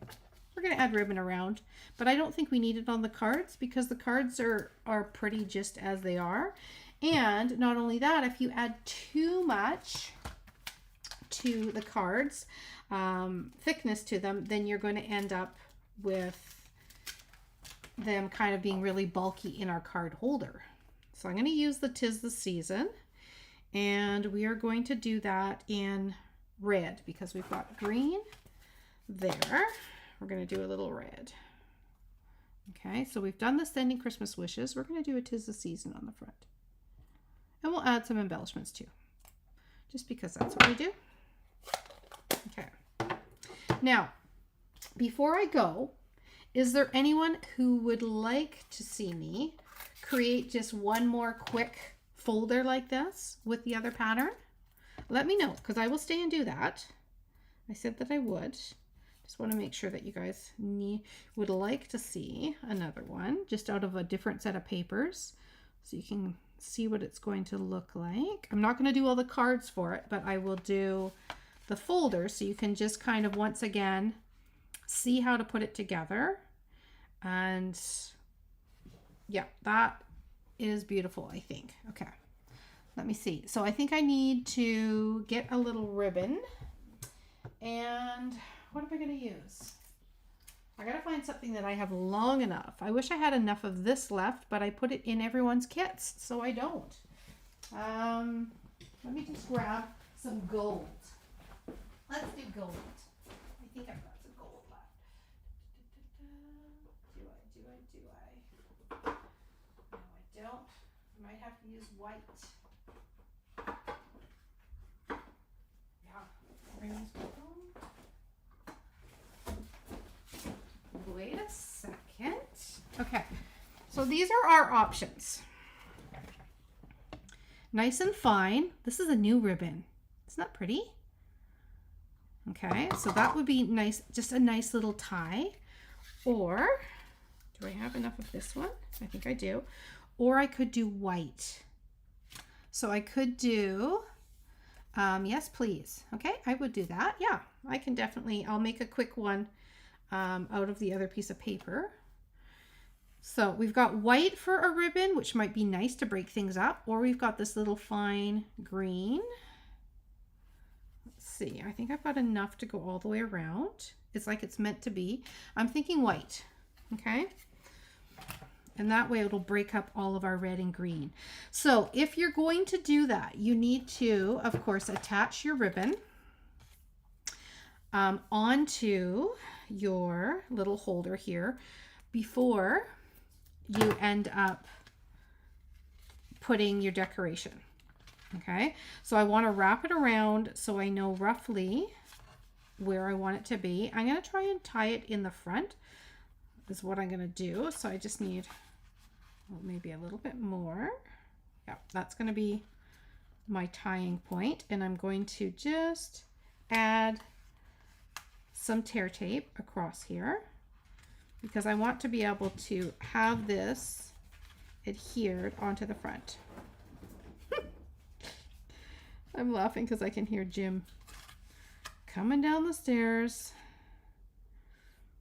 We're going to add ribbon around, but I don't think we need it on the cards because the cards are pretty just as they are. And not only that, if you add too much to the cards, thickness to them, then you're going to end up with them kind of being really bulky in our card holder. So I'm going to use the 'Tis the Season, and we are going to do that in red because we've got green there. We're going to do a little red. Okay, so we've done the Sending Christmas Wishes. We're going to do a 'Tis the Season on the front. And we'll add some embellishments too, just because that's what we do. Okay. Now, before I go, is there anyone who would like to see me create just one more quick folder like this with the other pattern? Let me know, because I will stay and do that. I said that I would. Just want to make sure that you guys would like to see another one just out of a different set of papers so you can see what it's going to look like. I'm not going to do all the cards for it, but I will do the folder so you can just kind of once again see how to put it together. And yeah, that is beautiful, I think. Okay, let me see. So I think I need to get a little ribbon. And what am I going to use? I got to find something that I have long enough. I wish I had enough of this left, but I put it in everyone's kits, so I don't. Let me just grab some gold. Let's do gold. I think I've got some gold left. Do I? No, I don't. I might have to use white. Wait a second. Okay, so these are our options. Nice and fine. This is a new ribbon. Isn't that pretty? Okay, so that would be nice, just a nice little tie. Or, do I have enough of this one? I think I do. Or I could do white. So I could do, yes, please. Okay, I would do that. Yeah, I can definitely, I'll make a quick one out of the other piece of paper. So we've got white for a ribbon, which might be nice to break things up, or we've got this little fine green. Let's see, I think I've got enough to go all the way around. It's like it's meant to be. I'm thinking white, okay? And that way it'll break up all of our red and green. So if you're going to do that, you need to, of course, attach your ribbon onto your little holder here before you end up putting your decoration. Okay, so I want to wrap it around so I know roughly where I want it to be. I'm going to try and tie it in the front is what I'm going to do. So I just need maybe a little bit more. Yeah, that's going to be my tying point, and I'm going to just add some tear tape across here because I want to be able to have this adhered onto the front. I'm laughing because I can hear Jim coming down the stairs.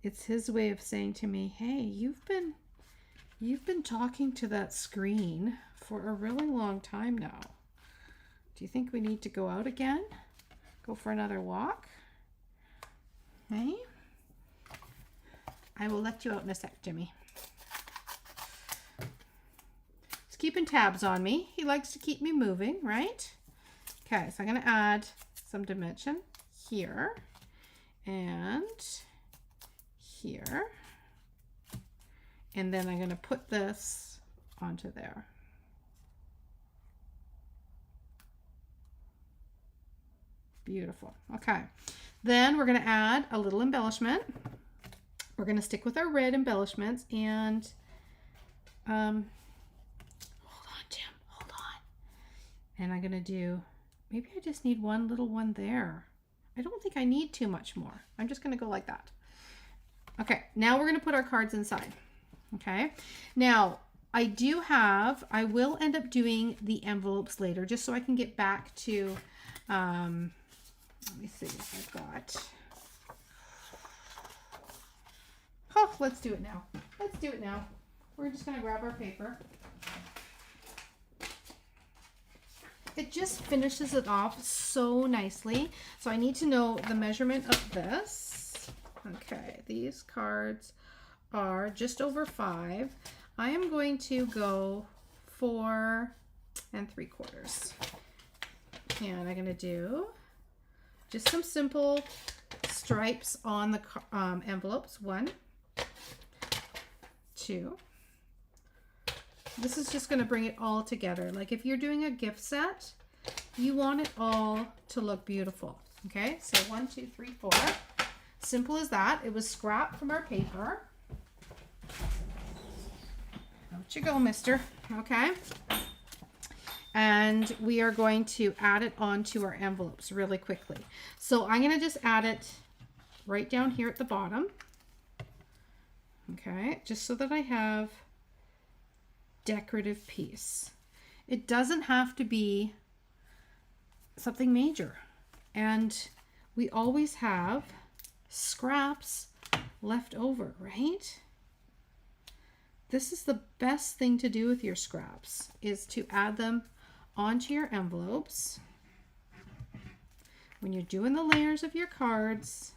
It's his way of saying to me, hey, you've been talking to that screen for a really long time now. Do you think we need to go out again? Go for another walk? Hey? I will let you out in a sec, Jimmy. He's keeping tabs on me. He likes to keep me moving, right? Okay, so I'm going to add some dimension here and here. And then I'm going to put this onto there. Beautiful. Okay. Then we're going to add a little embellishment. We're going to stick with our red embellishments and hold on, Jim, hold on. And I'm going to do, maybe I just need one little one there. I don't think I need too much more. I'm just going to go like that. Okay, now we're going to put our cards inside. Okay, now I will end up doing the envelopes later just so I can get back to, let me see what I've got. Oh, let's do it now. Let's do it now. We're just going to grab our paper. It just finishes it off so nicely. So I need to know the measurement of this. Okay, these cards are just over 5. I am going to go 4 3/4. And I'm going to do just some simple stripes on the envelopes. 1, 2. This is just going to bring it all together. Like if you're doing a gift set, you want it all to look beautiful. Okay, so 1, 2, 3, 4. Simple as that. It was scrap from our paper. Out you go, mister. Okay. And we are going to add it onto our envelopes really quickly. So I'm going to just add it right down here at the bottom. Okay, just so that I have decorative piece. It doesn't have to be something major. And we always have scraps left over, right? This is the best thing to do with your scraps, is to add them onto your envelopes. When you're doing the layers of your cards,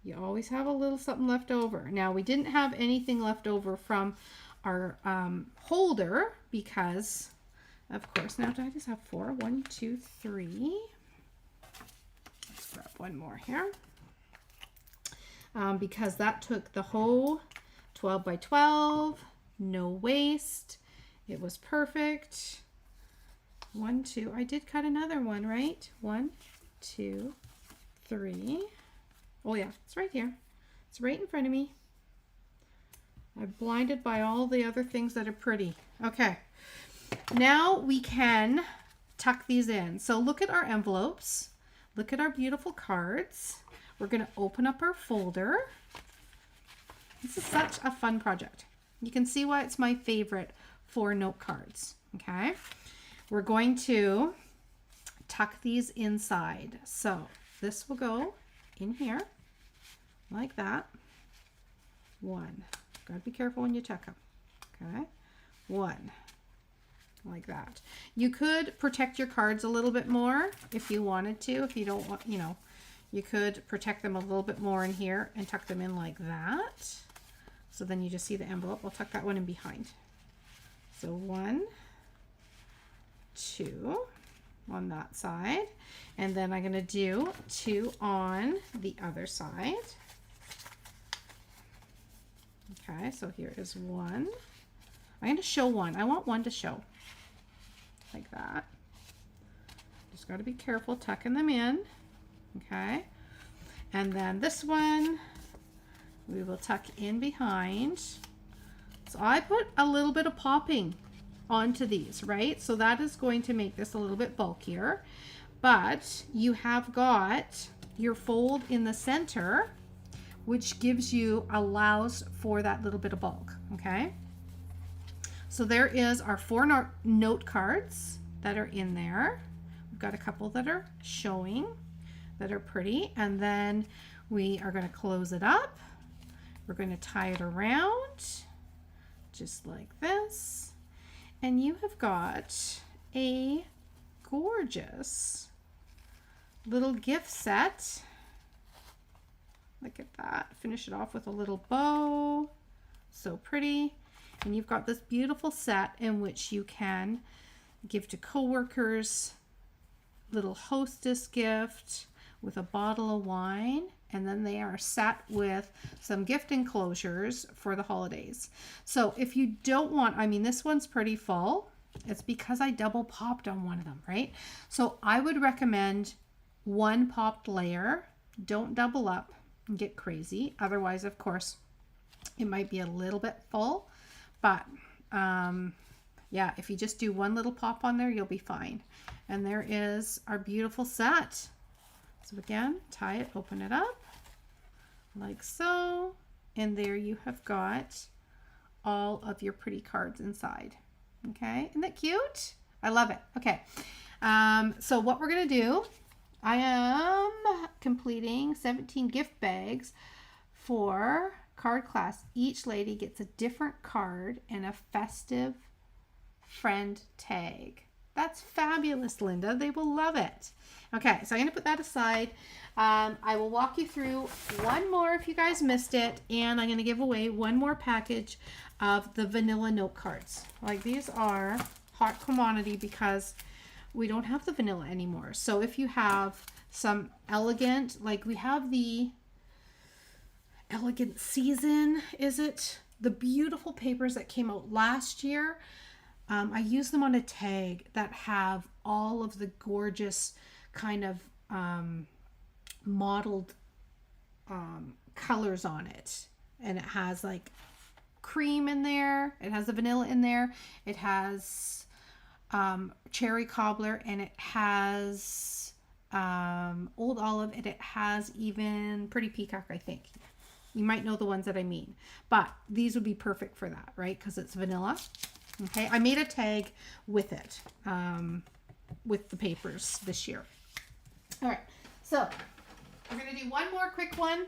you always have a little something left over. Now, we didn't have anything left over from our holder because, of course, now do I just have 4? 1, 2, 3. Let's grab one more here. Because that took the whole 12 by 12, no waste. It was perfect. 1, 2, I did cut another one, right? 1, 2, 3. Oh yeah, it's right here. It's right in front of me. I'm blinded by all the other things that are pretty. Okay, now we can tuck these in. So look at our envelopes. Look at our beautiful cards. We're going to open up our folder. This is such a fun project. You can see why it's my favorite for note cards. Okay, we're going to tuck these inside. So this will go in here like that. 1. Gotta be careful when you tuck them. Okay, 1 like that. You could protect your cards a little bit more if you wanted to. If you don't want, you know, you could protect them a little bit more in here and tuck them in like that. So then you just see the envelope. I'll tuck that one in behind. So 1, 2 on that side, and then I'm going to do 2 on the other side. Okay, so here is 1. I'm going to show 1. I want 1 to show like that. Just got to be careful tucking them in. Okay, and then this one we will tuck in behind. So I put a little bit of popping onto these, right? So that is going to make this a little bit bulkier, but you have got your fold in the center, which allows for that little bit of bulk. Okay, so there is our 4 note cards that are in there. We've got a couple that are showing that are pretty, and then we are going to close it up. We're going to tie it around just like this, and you have got a gorgeous little gift set. Look at that. Finish it off with a little bow. So pretty. And you've got this beautiful set in which you can give to coworkers, little hostess gift with a bottle of wine, and then they are set with some gift enclosures for the holidays. So if you don't want, I mean, this one's pretty full. It's because I double popped on one of them, right? So I would recommend 1 popped layer. Don't double up and get crazy. Otherwise, of course, it might be a little bit full, but yeah, if you just do 1 little pop on there, you'll be fine. And there is our beautiful set. So again, tie it, open it up like so, and there you have got all of your pretty cards inside. Okay, isn't that cute? I love it. Okay, so what we're gonna do, I am completing 17 gift bags for card class. Each lady gets a different card and a festive friend tag. That's fabulous, Linda. They will love it. Okay, so I'm going to put that aside. I will walk you through one more if you guys missed it, and I'm going to give away 1 more package of the vanilla note cards. Like, these are hot commodity because we don't have the vanilla anymore. So if you have some elegant, like we have the Elegant Season, is it? The beautiful papers that came out last year. I use them on a tag that have all of the gorgeous kind of modeled colors on it. And it has like cream in there. It has the vanilla in there. It has cherry cobbler, and it has old olive, and it has even pretty peacock, I think. You might know the ones that I mean, but these would be perfect for that, right? Because it's vanilla. Okay, I made a tag with it, with the papers this year. All right, so we're gonna do one more quick one,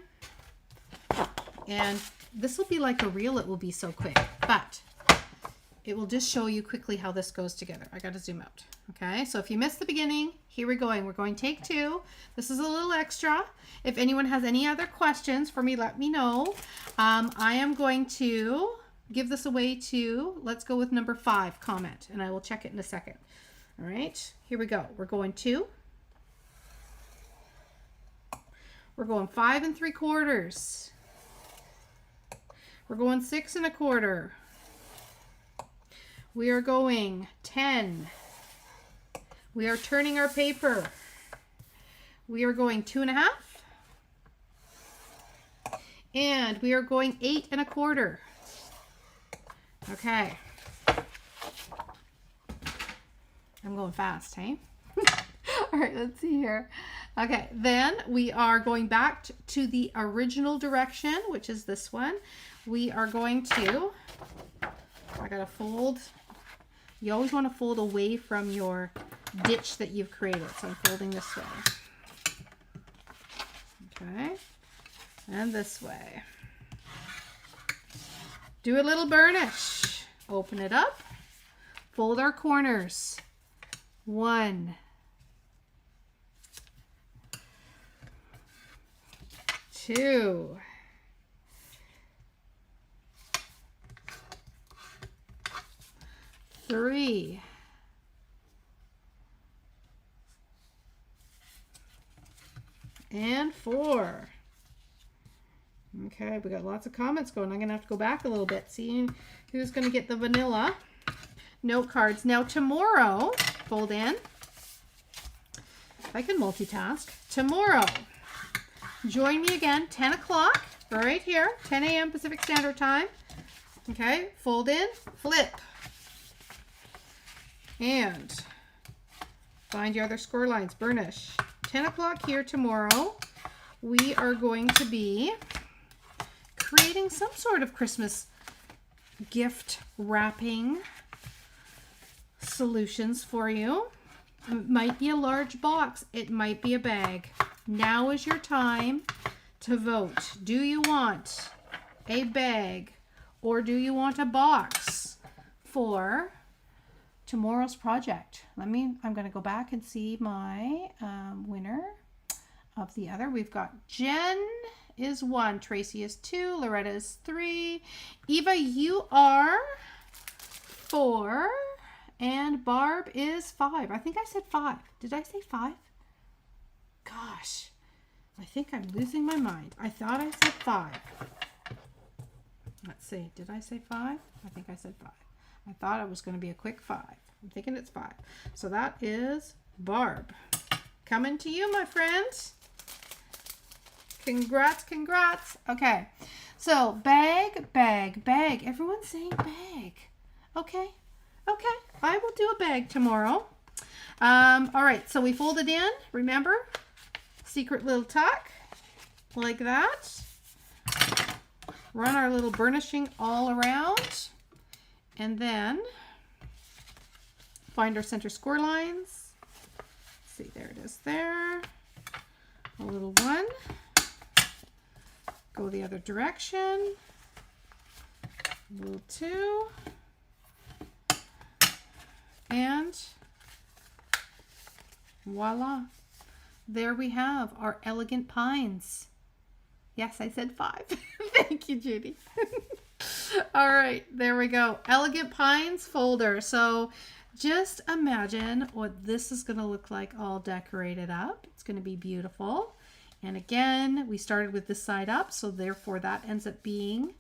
and this will be like a reel. It will be so quick, but it will just show you quickly how this goes together. I got to zoom out. Okay, so if you missed the beginning, here we're going. We're going take 2. This is a little extra. If anyone has any other questions for me, let me know. I am going to give this away to, let's go with number 5 comment, and I will check it in a second. All right, here we go. We're going 2. We're going 5 3/4. We're going 6 1/4. We are going 10. We are turning our paper. We are going 2 1/2. And we are going 8 1/4. Okay. I'm going fast, hey? All right, let's see here. Okay, then we are going back to the original direction, which is this one. We are going to, I gotta fold. You always want to fold away from your ditch that you've created. So I'm folding this way. Okay, and this way. Do a little burnish. Open it up. Fold our corners. 1, 2, 3, 4. Okay, we got lots of comments going. I'm going to have to go back a little bit, seeing who's going to get the vanilla note cards. Now tomorrow, fold in. I can multitask. Tomorrow, join me again, 10 o'clock, right here, 10 a.m. Pacific Standard Time. Okay, fold in, flip. And find your other score lines, burnish. 10 o'clock here tomorrow, we are going to be creating some sort of Christmas gift wrapping solutions for you. It might be a large box. It might be a bag. Now is your time to vote. Do you want a bag or do you want a box for tomorrow's project? I'm going to go back and see my winner of the other. We've got Jen is 1, Tracy is 2, Loretta is 3, Eva, you are 4, and Barb is 5. I think I said 5. Did I say 5? Gosh, I think I'm losing my mind. I thought I said 5. Let's see. Did I say 5? I think I said 5. I thought it was going to be a quick 5. I'm thinking it's 5. So that is Barb. Coming to you, my friends. Congrats, congrats. Okay. So bag, bag, bag. Everyone's saying bag. Okay. Okay. I will do a bag tomorrow. All right. So we fold it in. Remember? Secret little tuck. Like that. Run our little burnishing all around. And then find our center score lines. See, there it is there. A little 1. Go the other direction. A little 2. And voila. There we have our elegant pines. Yes, I said 5. Thank you, Judy. All right, there we go. Elegant Pines folder. So just imagine what this is going to look like all decorated up. It's going to be beautiful. And again, we started with this side up, so therefore that ends up being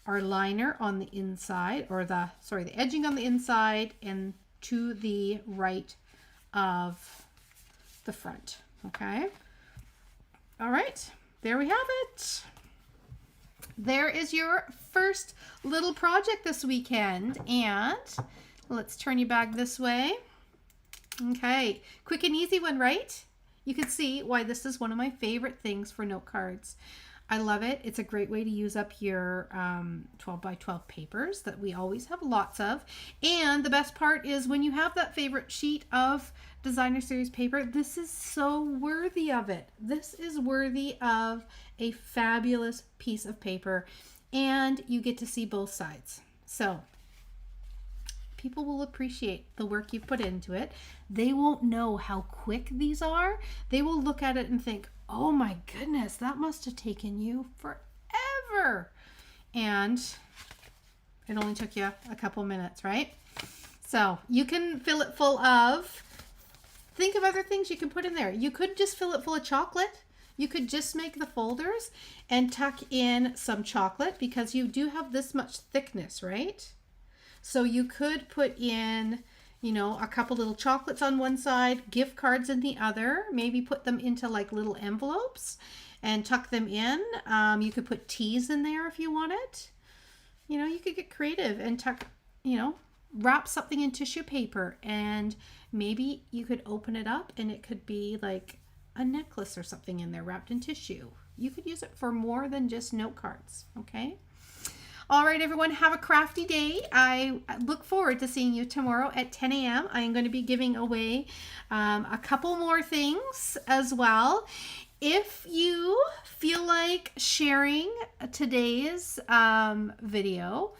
our liner on the inside, or the edging on the inside and to the right of the front. Okay. All right. there we have it. There is your first little project this weekend. And let's turn you back this way. Okay, quick and easy one, right? You can see why this is one of my favorite things for note cards. I love it. It's a great way to use up your 12 by 12 papers that we always have lots of. And the best part is when you have that favorite sheet of designer series paper, this is so worthy of it. This is worthy of a fabulous piece of paper, and you get to see both sides. So people will appreciate the work you've put into it. They won't know how quick these are. They will look at it and think, oh my goodness, that must have taken you forever. And it only took you a couple minutes, right? So you can fill it full of, think of other things you can put in there. You could just fill it full of chocolate. You could just make the folders and tuck in some chocolate because you do have this much thickness, right? So you could put in, you know, a couple little chocolates on one side, gift cards in the other, maybe put them into like little envelopes and tuck them in. You could put teas in there if you wanted. You know, you could get creative and tuck, you know, wrap something in tissue paper, and maybe you could open it up and it could be like a necklace or something in there wrapped in tissue. You could use it for more than just note cards, okay? All right, everyone, have a crafty day. I look forward to seeing you tomorrow at 10 a.m. I am going to be giving away a couple more things as well. If you feel like sharing today's video,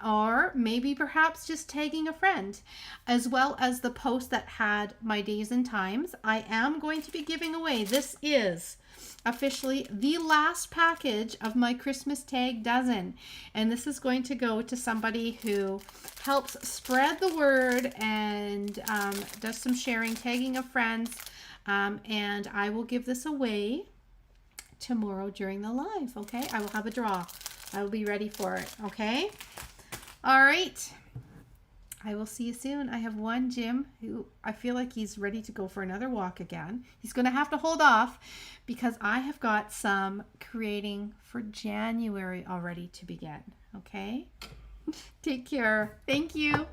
or maybe perhaps just tagging a friend, as well as the post that had my days and times, I am going to be giving away. This is officially the last package of my Christmas tag dozen, and this is going to go to somebody who helps spread the word and does some sharing, tagging of friends, and I will give this away tomorrow during the live. Okay, I will have a draw. I will be ready for it. Okay, all right, I will see you soon. I have one Jim who I feel like he's ready to go for another walk again. He's going to have to hold off because I have got some creating for January already to begin. Okay? Take care. Thank you.